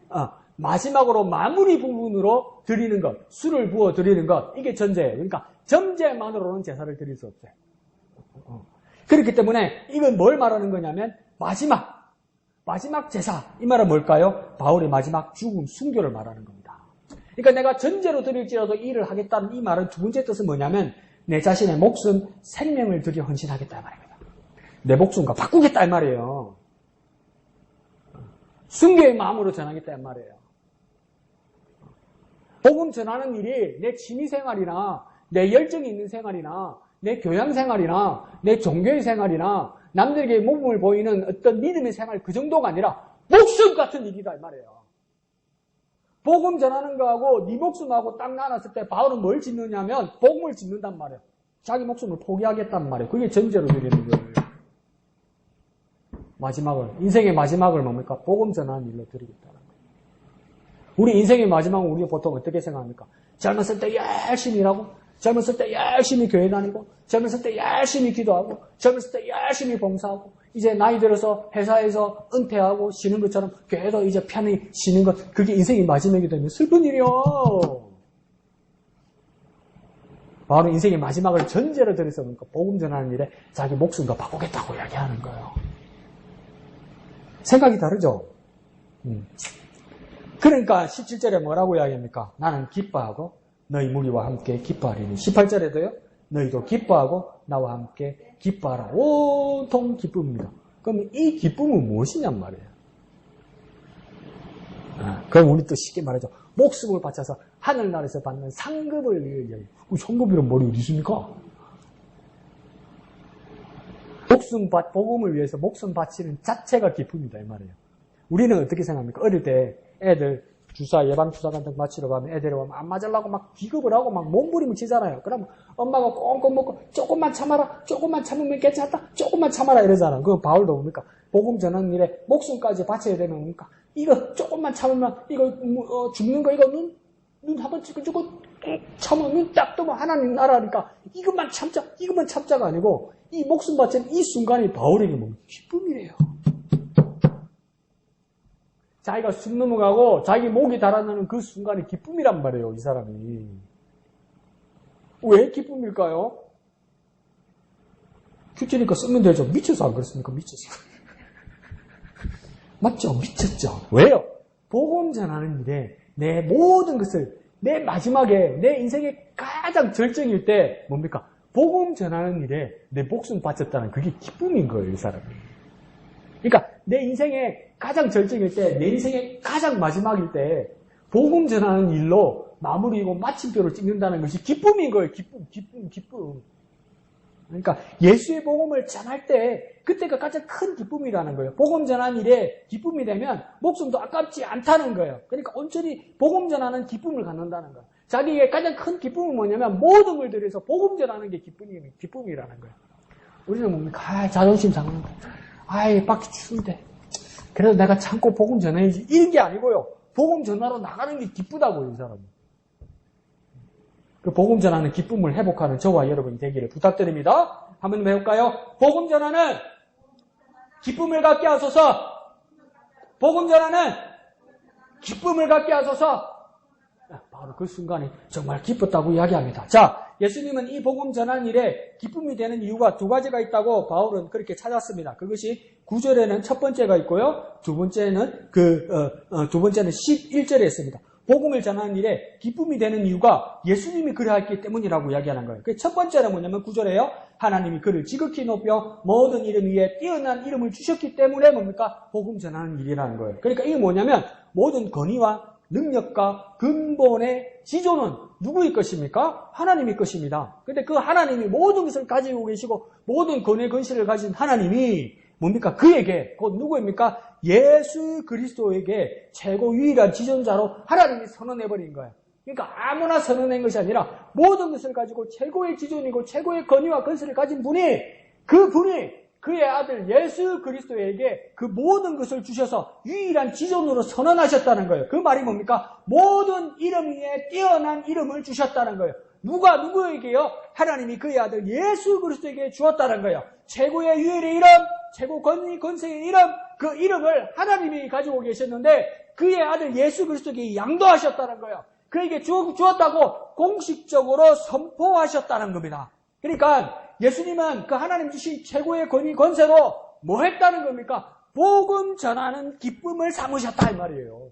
마지막으로 마무리 부분으로 드리는 것, 술을 부어 드리는 것, 이게 전제예요. 그러니까 점제만으로는 제사를 드릴 수 없어요. 그렇기 때문에 이건 뭘 말하는 거냐면 마지막 제사, 이 말은 뭘까요? 바울의 마지막 죽음, 순교를 말하는 겁니다. 그러니까 내가 전제로 드릴지라도 이 일을 하겠다는 이 말은 두 번째 뜻은 뭐냐면 내 자신의 목숨, 생명을 들여 헌신하겠다 말입니다. 내 목숨과 바꾸겠다 이 말이에요. 순교의 마음으로 전하겠다는 말이에요. 복음 전하는 일이 내 취미생활이나 내 열정이 있는 생활이나 내 교양생활이나 내 종교의 생활이나 남들에게 모범을 보이는 어떤 믿음의 생활 그 정도가 아니라 목숨 같은 일이다 이 말이에요. 복음 전하는 거하고 네 목숨하고 딱 나눴을 때 바울은 뭘 짓느냐면 복음을 짓는단 말이에요. 자기 목숨을 포기하겠단 말이에요. 그게 전제로 드리는 거예요. 인생의 마지막을 뭡니까? 복음 전하는 일로 드리겠다는 거예요. 우리 인생의 마지막은 우리가 보통 어떻게 생각합니까? 젊었을 때 열심히 일하고, 젊었을 때 열심히 교회 다니고, 젊었을 때 열심히 기도하고, 젊었을 때 열심히 봉사하고, 이제 나이 들어서 회사에서 은퇴하고 쉬는 것처럼 교회도 이제 편히 쉬는 것, 그게 인생의 마지막이 되면 슬픈 일이요. 바로 인생의 마지막을 전제로 들여서 그러니까 복음 전하는 일에 자기 목숨도 바꾸겠다고 이야기하는 거예요. 생각이 다르죠? 그러니까 17절에 뭐라고 이야기합니까? 나는 기뻐하고 너희 무리와 함께 기뻐하리니 18절에도요. 너희도 기뻐하고 나와 함께 기뻐하라. 온통 기쁨입니다. 그럼 이 기쁨은 무엇이냔 말이에요. 그럼 우리 또 쉽게 말하죠. 목숨을 바쳐서 하늘나라에서 받는 상급을 위해 이야기해요. 상급이란 말이 어디 있습니까? 복음을 위해서 목숨 바치는 자체가 기쁨이다 이 말이에요. 우리는 어떻게 생각합니까? 어릴 때 애들 주사, 예방주사 같은 거 맞추러 가면 애들이 오면 안 맞으려고 막 기겁을 하고 막 몸부림을 치잖아요. 그럼 엄마가 꽁꽁 먹고 조금만 참아라, 조금만 참으면 괜찮다, 조금만 참아라 이러잖아. 그 바울도 뭡니까? 복음 전하는 일에 목숨까지 바쳐야 되는 뭡니까? 이거 조금만 참으면 이거 죽는 거 이거 눈 한번 찍어주고 참아 눈 딱 뜨면 하나님 나라니까 이것만 참자가 아니고 이 목숨 바치는 이 순간이 바울에게 뭐 기쁨이래요. 자기가 숨 넘어가고 자기 목이 달아나는 그 순간이 기쁨이란 말이에요. 이 사람이. 왜 기쁨일까요? 큐티니까 쓰면 되죠. 미쳐서 안 그렇습니까? 미쳐서. 맞죠? 미쳤죠. 왜요? 복음 전하는 일에 내 모든 것을 내 마지막에 내 인생의 가장 절정일 때 뭡니까? 복음 전하는 일에 내 목숨 바쳤다는 그게 기쁨인 거예요. 이 사람이. 그러니까 내 인생의 가장 절정일 때, 내 인생의 가장 마지막일 때 복음 전하는 일로 마무리이고 마침표를 찍는다는 것이 기쁨인 거예요. 기쁨. 그러니까 예수의 복음을 전할 때 그때가 가장 큰 기쁨이라는 거예요. 복음 전하는 일에 기쁨이 되면 목숨도 아깝지 않다는 거예요. 그러니까 온전히 복음 전하는 기쁨을 갖는다는 거예요. 자기의 가장 큰 기쁨은 뭐냐면 모든 걸 들여서 복음 전하는 게 기쁨이라는 거예요. 우리는 뭡니까? 자존심 상한다. 밖에 추운데. 그래도 내가 참고 복음 전해야지. 이런 게 아니고요. 복음 전하러 나가는 게 기쁘다고요, 이 사람은. 그 복음 전하는 기쁨을 회복하는 저와 여러분이 되기를 부탁드립니다. 한번 해볼까요? 복음 전하는 기쁨을 갖게 하소서. 복음 전하는 기쁨을 갖게 하소서. 바로 그 순간에 정말 기뻤다고 이야기합니다. 자, 예수님은 이 복음 전하는 일에 기쁨이 되는 이유가 두 가지가 있다고 바울은 그렇게 찾았습니다. 그것이 9절에는 첫 번째가 있고요. 두 번째는 11절에 있습니다. 복음을 전하는 일에 기쁨이 되는 이유가 예수님이 그러했기 때문이라고 이야기하는 거예요. 첫 번째는 뭐냐면 9절에요. 하나님이 그를 지극히 높여 모든 이름 위에 뛰어난 이름을 주셨기 때문에 뭡니까? 복음 전하는 일이라는 거예요. 그러니까 이게 뭐냐면 모든 권위와 능력과 근본의 지조는 누구의 것입니까? 하나님의 것입니다. 근데 그 하나님이 모든 것을 가지고 계시고 모든 권위 권세를 가진 하나님이 뭡니까? 그에게 곧 누구입니까? 예수 그리스도에게 최고 유일한 지존자로 하나님이 선언해버린 거예요. 그러니까 아무나 선언한 것이 아니라 모든 것을 가지고 최고의 지존이고 최고의 권위와 권세를 가진 분이 그의 아들 예수 그리스도에게 그 모든 것을 주셔서 유일한 지존으로 선언하셨다는 거예요. 그 말이 뭡니까? 모든 이름 위에 뛰어난 이름을 주셨다는 거예요. 누가 누구에게요? 하나님이 그의 아들 예수 그리스도에게 주었다는 거예요. 최고의 유일의 이름, 최고 권위 권세의 이름, 그 이름을 하나님이 가지고 계셨는데 그의 아들 예수 그리스도에게 양도하셨다는 거예요. 그에게 주었다고 공식적으로 선포하셨다는 겁니다. 그러니까 예수님은 그 하나님 주신 최고의 권위 권세로 뭐 했다는 겁니까? 복음 전하는 기쁨을 삼으셨다 이 말이에요.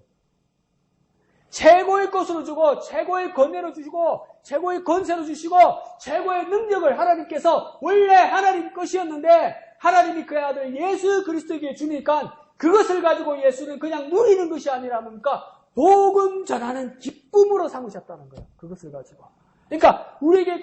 최고의 것으로 주고 최고의 권위로 주시고 최고의 권세로 주시고 최고의 능력을 하나님께서 원래 하나님 것이었는데 하나님이 그의 아들 예수 그리스도에게 주니까 그것을 가지고 예수는 그냥 누리는 것이 아니라 뭡니까? 복음 전하는 기쁨으로 삼으셨다는 거예요. 그것을 가지고. 그러니까 우리에게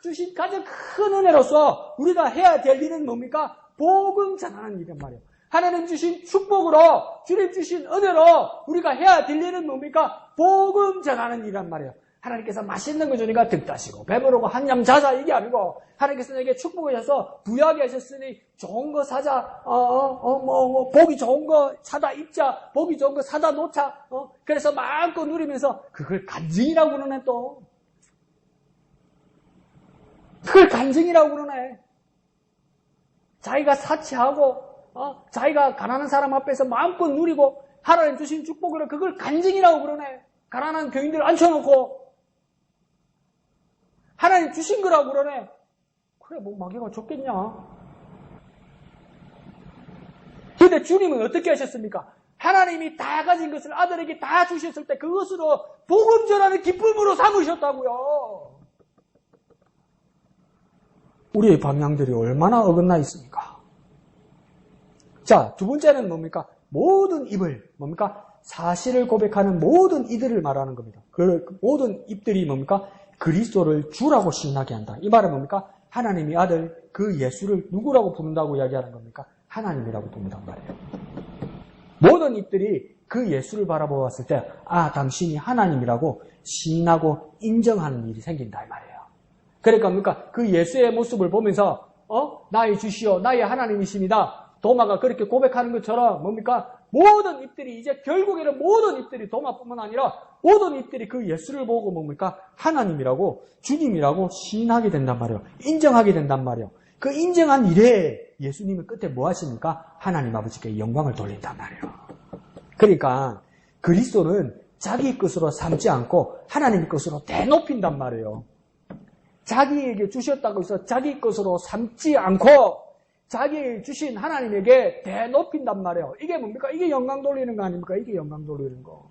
주신 가장 큰 은혜로서 우리가 해야 될 일은 뭡니까? 복음 전하는 일이란 말이에요. 하나님 주신 축복으로 주님 주신 은혜로 우리가 해야 될 일은 뭡니까? 복음 전하는 일이란 말이에요. 하나님께서 맛있는 거 주니까 득다시고 배부르고 한냠 자자 이게 아니고 하나님께서 내게 축복을 하셔서 부유하게 하셨으니 좋은 거 사자 보기 좋은 거 사다 입자 보기 좋은 거 사다 놓자 그래서 마음껏 누리면서 그걸 간증이라고 그러네 또 그걸 간증이라고 그러네 자기가 사치하고 자기가 가난한 사람 앞에서 마음껏 누리고 하나님 주신 축복을 그걸 간증이라고 그러네 가난한 교인들 앉혀놓고 하나님 주신 거라고 그러네. 그래 뭐 마귀가 좋겠냐. 근데 주님은 어떻게 하셨습니까? 하나님이 다 가진 것을 아들에게 다 주셨을 때 그것으로 복음 전하는 기쁨으로 삼으셨다고요. 우리의 방향들이 얼마나 어긋나 있습니까? 자, 두 번째는 뭡니까? 모든 입을 뭡니까? 사실을 고백하는 모든 이들을 말하는 겁니다. 그 모든 입들이 뭡니까? 그리스도를 주라고 시인하게 한다. 이 말은 뭡니까? 하나님의 아들 그 예수를 누구라고 부른다고 이야기하는 겁니까? 하나님이라고 부른단 말이에요. 모든 입들이 그 예수를 바라보았을 때 당신이 하나님이라고 시인하고 인정하는 일이 생긴다 이 말이에요. 그러니까 뭡니까? 그 예수의 모습을 보면서 나의 주시오 나의 하나님이십니다. 도마가 그렇게 고백하는 것처럼 뭡니까? 모든 입들이 이제 결국에는 모든 입들이 도마뿐만 아니라 모든 입들이 그 예수를 보고 뭡니까? 하나님이라고 주님이라고 시인하게 된단 말이에요. 인정하게 된단 말이에요. 그 인정한 일에 예수님은 끝에 뭐 하십니까? 하나님 아버지께 영광을 돌린단 말이에요. 그러니까 그리스도는 자기 것으로 삼지 않고 하나님 것으로 대높인단 말이에요. 자기에게 주셨다고 해서 자기 것으로 삼지 않고 자기 주신 하나님에게 대높인단 말이에요. 이게 뭡니까? 이게 영광 돌리는 거 아닙니까? 이게 영광 돌리는 거.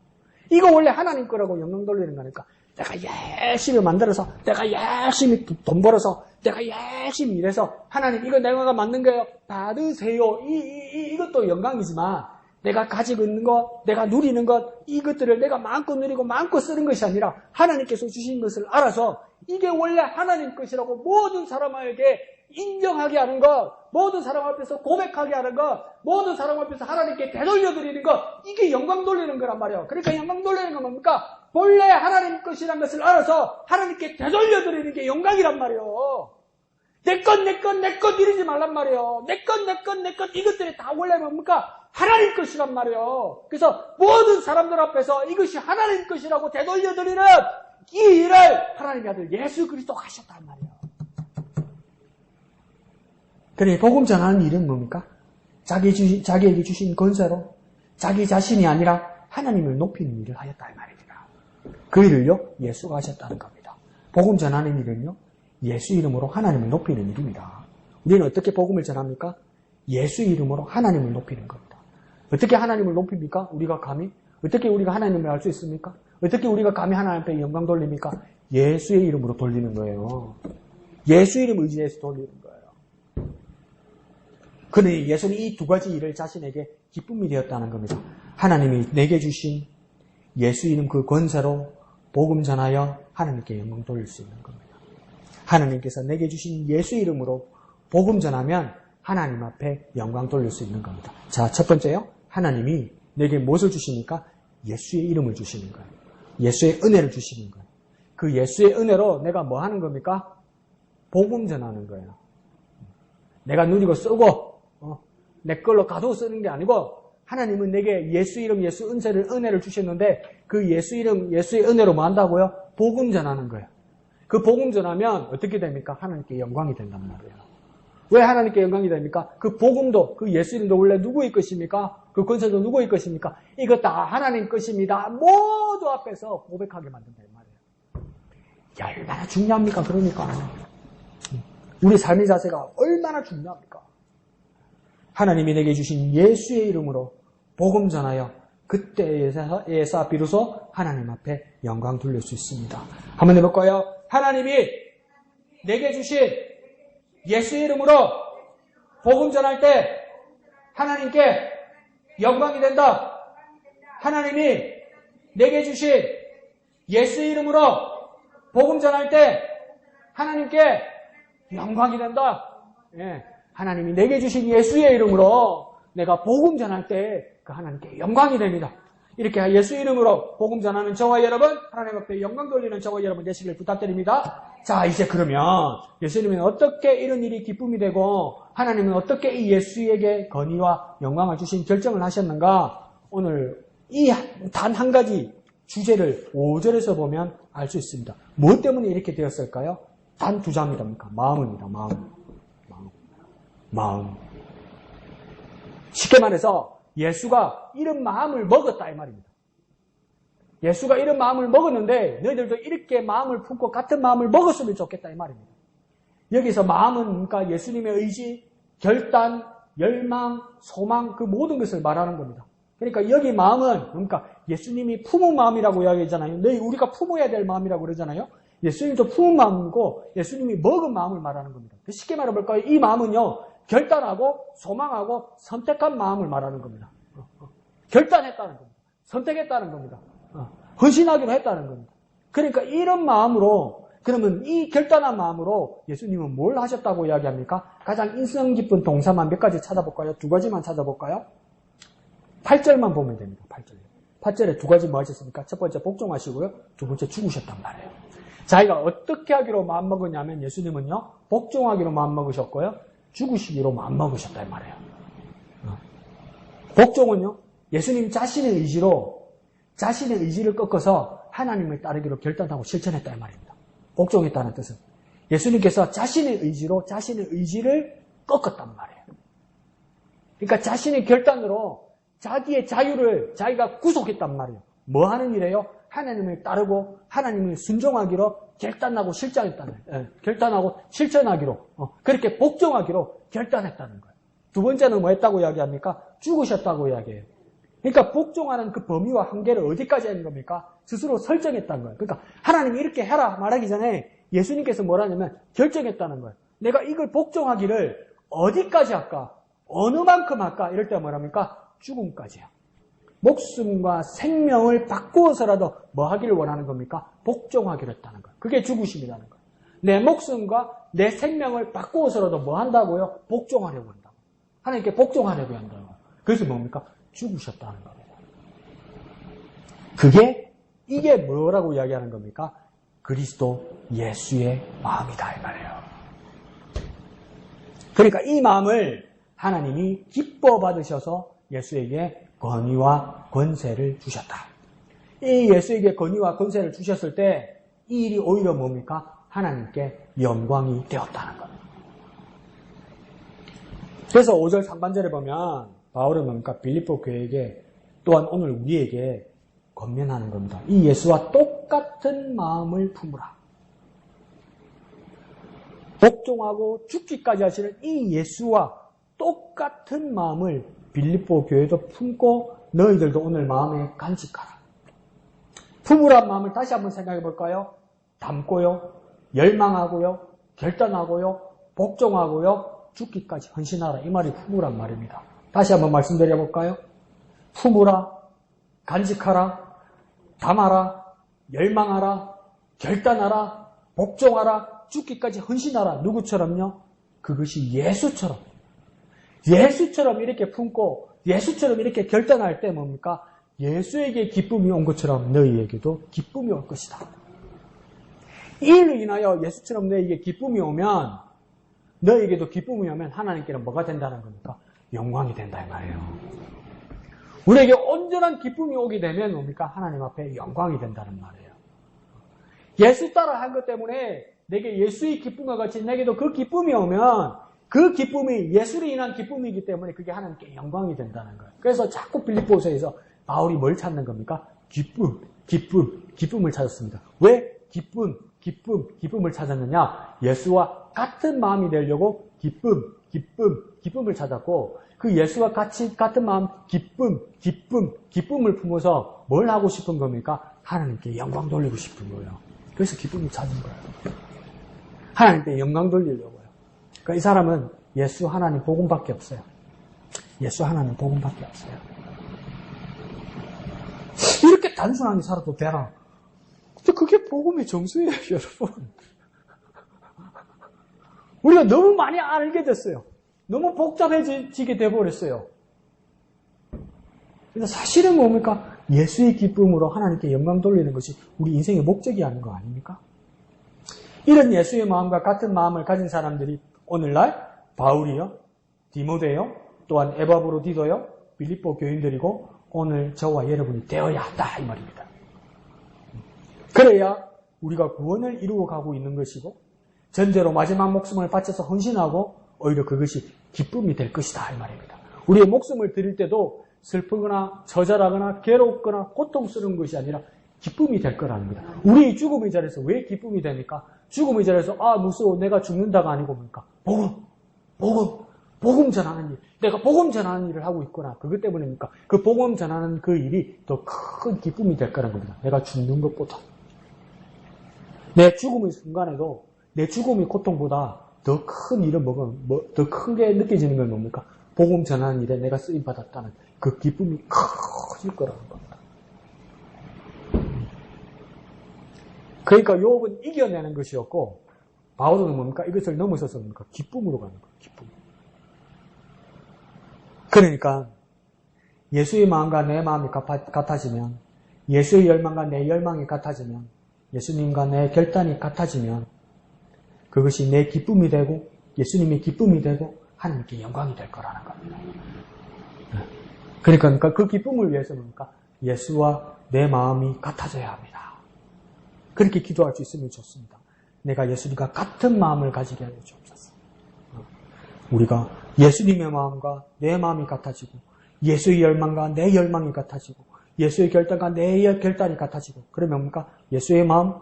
이거 원래 하나님 거라고 영광 돌리는 거니까. 내가 열심히 만들어서, 내가 열심히 돈 벌어서, 내가 열심히 일해서 하나님 이거 내가 만든 거예요. 받으세요. 이것도 영광이지만 내가 가지고 있는 것, 내가 누리는 것, 이것들을 내가 마음껏 누리고 마음껏 쓰는 것이 아니라 하나님께서 주신 것을 알아서 이게 원래 하나님 것이라고 모든 사람에게 인정하게 하는 것, 모든 사람 앞에서 고백하게 하는 것, 모든 사람 앞에서 하나님께 되돌려드리는 것, 이게 영광 돌리는 거란 말이에요. 그러니까 영광 돌리는 건 뭡니까? 본래 하나님 것이라는 것을 알아서 하나님께 되돌려드리는 게 영광이란 말이에요. 내 것 이러지 말란 말이에요. 내 것 이것들이 다 원래 뭡니까? 하나님 것이란 말이에요. 그래서 모든 사람들 앞에서 이것이 하나님 것이라고 되돌려드리는 이 일을 하나님의 아들 예수 그리스도가 하셨단 말이에요. 그래, 복음 전하는 일은 뭡니까? 자기에게 주신 권세로 자기 자신이 아니라 하나님을 높이는 일을 하였다 이 말입니다. 그 일을요, 예수가 하셨다는 겁니다. 복음 전하는 일은요, 예수 이름으로 하나님을 높이는 일입니다. 우리는 어떻게 복음을 전합니까? 예수 이름으로 하나님을 높이는 겁니다. 어떻게 하나님을 높입니까? 우리가 감히? 어떻게 우리가 하나님을 알 수 있습니까? 어떻게 우리가 감히 하나님 앞에 영광 돌립니까? 예수의 이름으로 돌리는 거예요. 예수 이름 의지해서 돌리는 거예요. 그러니 예수는 이 두 가지 일을 자신에게 기쁨이 되었다는 겁니다. 하나님이 내게 주신 예수 이름 그 권세로 복음 전하여 하나님께 영광 돌릴 수 있는 겁니다. 하나님께서 내게 주신 예수 이름으로 복음 전하면 하나님 앞에 영광 돌릴 수 있는 겁니다. 자, 첫 번째요. 하나님이 내게 무엇을 주시니까? 예수의 이름을 주시는 거예요. 예수의 은혜를 주시는 거예요. 그 예수의 은혜로 내가 뭐 하는 겁니까? 복음 전하는 거예요. 내가 누리고 쓰고 내 걸로 가도 쓰는 게 아니고 하나님은 내게 예수 이름, 예수 은혜를 주셨는데 그 예수 이름, 예수의 은혜로 뭐 한다고요? 복음 전하는 거예요. 그 복음 전하면 어떻게 됩니까? 하나님께 영광이 된단 말이에요. 왜 하나님께 영광이 됩니까? 그 복음도, 그 예수 이름도 원래 누구의 것입니까? 그 권세도 누구의 것입니까? 이거 다 하나님 것입니다. 모두 앞에서 고백하게 만든다 이 말이에요. 얼마나 중요합니까? 그러니까 우리 삶의 자세가 얼마나 중요합니까? 하나님이 내게 주신 예수의 이름으로 복음 전하여 그때에서 비로소 하나님 앞에 영광 돌릴 수 있습니다. 한번 해볼까요? 하나님이 내게 주신 예수의 이름으로 복음 전할 때 하나님께 영광이 된다. 하나님이 내게 주신 예수의 이름으로 복음 전할 때 하나님께 영광이 된다. 예, 하나님이 내게 주신 예수의 이름으로 내가 복음 전할 때 그 하나님께 영광이 됩니다. 이렇게 예수 이름으로 복음 전하는 저와 여러분, 하나님 앞에 영광 돌리는 저와 여러분 되시길 부탁드립니다. 자, 이제 그러면 예수님은 어떻게 이런 일이 기쁨이 되고 하나님은 어떻게 이 예수에게 건의와 영광을 주신 결정을 하셨는가? 오늘 이 단 한 가지 주제를 5절에서 보면 알 수 있습니다. 무엇 때문에 이렇게 되었을까요? 단 두 자입니다. 마음입니다. 마음. 쉽게 말해서 예수가 이런 마음을 먹었다 이 말입니다. 예수가 이런 마음을 먹었는데 너희들도 이렇게 마음을 품고 같은 마음을 먹었으면 좋겠다 이 말입니다. 여기서 마음은 그러니까 예수님의 의지, 결단, 열망, 소망 그 모든 것을 말하는 겁니다. 그러니까 여기 마음은 그러니까 예수님이 품은 마음이라고 이야기하잖아요. 우리가 품어야 될 마음이라고 그러잖아요. 예수님도 품은 마음이고 예수님이 먹은 마음을 말하는 겁니다. 쉽게 말해볼까요? 이 마음은요. 결단하고 소망하고 선택한 마음을 말하는 겁니다. 결단했다는 겁니다. 선택했다는 겁니다. 헌신하기로 했다는 겁니다. 그러니까 이런 마음으로 그러면 이 결단한 마음으로 예수님은 뭘 하셨다고 이야기합니까? 가장 인상 깊은 동사만 몇 가지 찾아볼까요? 두 가지만 찾아볼까요? 8절만 보면 됩니다. 8절에 두 가지 뭐 하셨습니까? 첫 번째 복종하시고요. 두 번째 죽으셨단 말이에요. 자기가 어떻게 하기로 마음먹었냐면 예수님은요. 복종하기로 마음먹으셨고요. 죽으시기로 마음먹으셨다 이 말이에요. 복종은요. 예수님 자신의 의지를 꺾어서 하나님을 따르기로 결단하고 실천했다 이 말입니다. 복종했다는 뜻은 예수님께서 자신의 의지를 꺾었단 말이에요. 그러니까 자신의 결단으로 자기의 자유를 자기가 구속했단 말이에요. 뭐 하는 일이에요? 하나님을 따르고 하나님을 순종하기로 결단하고 실천하기로 그렇게 복종하기로 결단했다는 거예요. 두 번째는 뭐 했다고 이야기합니까? 죽으셨다고 이야기해요. 그러니까 복종하는 그 범위와 한계를 어디까지 하는 겁니까? 스스로 설정했다는 거예요. 그러니까 하나님이 이렇게 해라 말하기 전에 예수님께서 뭐라냐면 결정했다는 거예요. 내가 이걸 복종하기를 어디까지 할까? 어느 만큼 할까? 이럴 때 뭐랍니까? 죽음까지요. 목숨과 생명을 바꾸어서라도 뭐 하기를 원하는 겁니까? 복종하기로 했다는 거예요. 그게 죽으심이라는 거예요. 내 목숨과 내 생명을 바꾸어서라도 뭐 한다고요? 복종하려고 한다고. 하나님께 복종하려고 한다고. 그래서 뭡니까? 죽으셨다는 겁니다. 이게 뭐라고 이야기하는 겁니까? 그리스도 예수의 마음이다 이 말이에요. 그러니까 이 마음을 하나님이 기뻐 받으셔서 예수에게 권위와 권세를 주셨다. 이 예수에게 권위와 권세를 주셨을 때 이 일이 오히려 뭡니까? 하나님께 영광이 되었다는 겁니다. 그래서 5절 상반절에 보면 바울은 뭡니까? 빌립보 교회에게 또한 오늘 우리에게 권면하는 겁니다. 이 예수와 똑같은 마음을 품으라. 복종하고 죽기까지 하시는 이 예수와 똑같은 마음을 빌립보 교회도 품고 너희들도 오늘 마음에 간직하라. 품으란 마음을 다시 한번 생각해 볼까요? 담고요, 열망하고요, 결단하고요, 복종하고요, 죽기까지 헌신하라. 이 말이 품으란 말입니다. 다시 한번 말씀드려 볼까요? 품으라, 간직하라, 담아라, 열망하라, 결단하라, 복종하라, 죽기까지 헌신하라. 누구처럼요? 그것이 예수처럼 이렇게 품고 예수처럼 이렇게 결단할 때 뭡니까? 예수에게 기쁨이 온 것처럼 너희에게도 기쁨이 올 것이다. 이로 인하여 예수처럼 너희에게 기쁨이 오면, 너희에게도 기쁨이 오면 하나님께는 뭐가 된다는 겁니까? 영광이 된다 이 말이에요. 우리에게 온전한 기쁨이 오게 되면 뭡니까? 하나님 앞에 영광이 된다는 말이에요. 예수 따라 한 것 때문에 내게 예수의 기쁨과 같이 내게도 그 기쁨이 오면 그 기쁨이 예수로 인한 기쁨이기 때문에 그게 하나님께 영광이 된다는 거예요. 그래서 자꾸 빌립보서에서 바울이 뭘 찾는 겁니까? 기쁨을 찾았습니다. 왜 기쁨을 찾았느냐? 예수와 같은 마음이 되려고 기쁨을 찾았고, 그 예수와 같은 마음, 기쁨을 품어서 뭘 하고 싶은 겁니까? 하나님께 영광 돌리고 싶은 거예요. 그래서 기쁨을 찾은 거예요. 하나님께 영광 돌리려고요. 그러니까 이 사람은 예수 하나님 복음밖에 없어요. 예수 하나님 복음밖에 없어요. 이렇게 단순하게 살아도 되나? 근데 그게 복음의 정수예요, 여러분. 우리가 너무 많이 알게 됐어요. 너무 복잡해지게 돼버렸어요. 그래서 사실은 뭡니까? 예수의 기쁨으로 하나님께 영광 돌리는 것이 우리 인생의 목적이 아닌 거 아닙니까? 이런 예수의 마음과 같은 마음을 가진 사람들이 오늘날 바울이요, 디모데요, 또한 에바브로디도요, 빌립보 교인들이고 오늘 저와 여러분이 되어야 한다 이 말입니다. 그래야 우리가 구원을 이루어 가고 있는 것이고 전제로 마지막 목숨을 바쳐서 헌신하고 오히려 그것이 기쁨이 될 것이다 이 말입니다. 우리의 목숨을 드릴 때도 슬프거나 처절하거나 괴롭거나 고통스러운 것이 아니라 기쁨이 될 거라는 겁니다. 우리의 죽음의 자리에서 왜 기쁨이 됩니까? 죽음의 자리에서 무서워 내가 죽는다가 아니고 뭡니까? 복음 전하는 일. 내가 복음 전하는 일을 하고 있구나. 그것 때문입니까? 그 복음 전하는 그 일이 더 큰 기쁨이 될 거라는 겁니다. 내가 죽는 것보다. 내 죽음의 순간에도 내 죽음의 고통보다 더 큰 일은 더 크게 느껴지는 건 뭡니까? 복음 전하는 일에 내가 쓰임받았다는 그 기쁨이 커질 거라는 겁니다. 그러니까 욥은 이겨내는 것이었고 바울은 뭡니까? 이것을 넘어서서 뭡니까? 기쁨으로 가는 거예요. 기쁨. 그러니까 예수의 마음과 내 마음이 같아지면, 예수의 열망과 내 열망이 같아지면, 예수님과 내 결단이 같아지면 그것이 내 기쁨이 되고 예수님의 기쁨이 되고 하나님께 영광이 될 거라는 겁니다. 그러니까 그 기쁨을 위해서 뭡니까? 예수와 내 마음이 같아져야 합니다. 그렇게 기도할 수 있으면 좋습니다. 내가 예수님과 같은 마음을 가지게 하여 주옵소서. 우리가 예수님의 마음과 내 마음이 같아지고 예수의 열망과 내 열망이 같아지고 예수의 결단과 내 결단이 같아지고 그러면 뭡니까? 예수의 마음,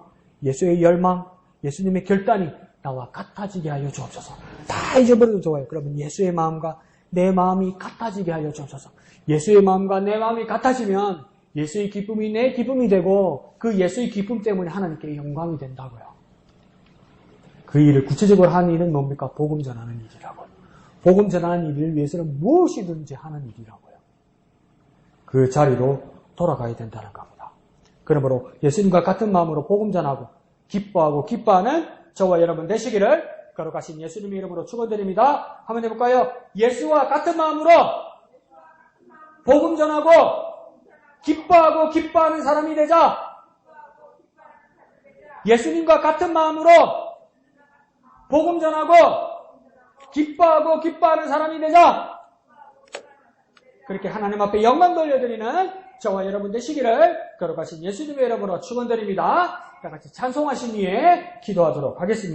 예수의 열망, 예수님의 결단이 나와 같아지게 하여 주옵소서. 다 잊어버려도 좋아요. 그러면 예수의 마음과 내 마음이 같아지게 하여 주옵소서. 예수의 마음과 내 마음이 같아지면 예수의 기쁨이 내 기쁨이 되고 그 예수의 기쁨 때문에 하나님께 영광이 된다고요. 그 일을 구체적으로 하는 일은 뭡니까? 복음 전하는 일이라고요. 복음 전하는 일을 위해서는 무엇이든지 하는 일이라고요. 그 자리로 돌아가야 된다는 겁니다. 그러므로 예수님과 같은 마음으로 복음 전하고 기뻐하고 기뻐하는 저와 여러분 되시기를 거룩하신 예수님의 이름으로 축원드립니다. 한번 해볼까요? 예수와 같은 마음으로 복음 전하고 기뻐하고 기뻐하는 사람이 되자. 예수님과 같은 마음으로 복음 전하고 기뻐하고 기뻐하는 사람이 되자. 그렇게 하나님 앞에 영광 돌려드리는 저와 여러분 되시기를 거룩하신 예수님의 이름으로 축원드립니다. 다 같이 찬송하신 후에 기도하도록 하겠습니다.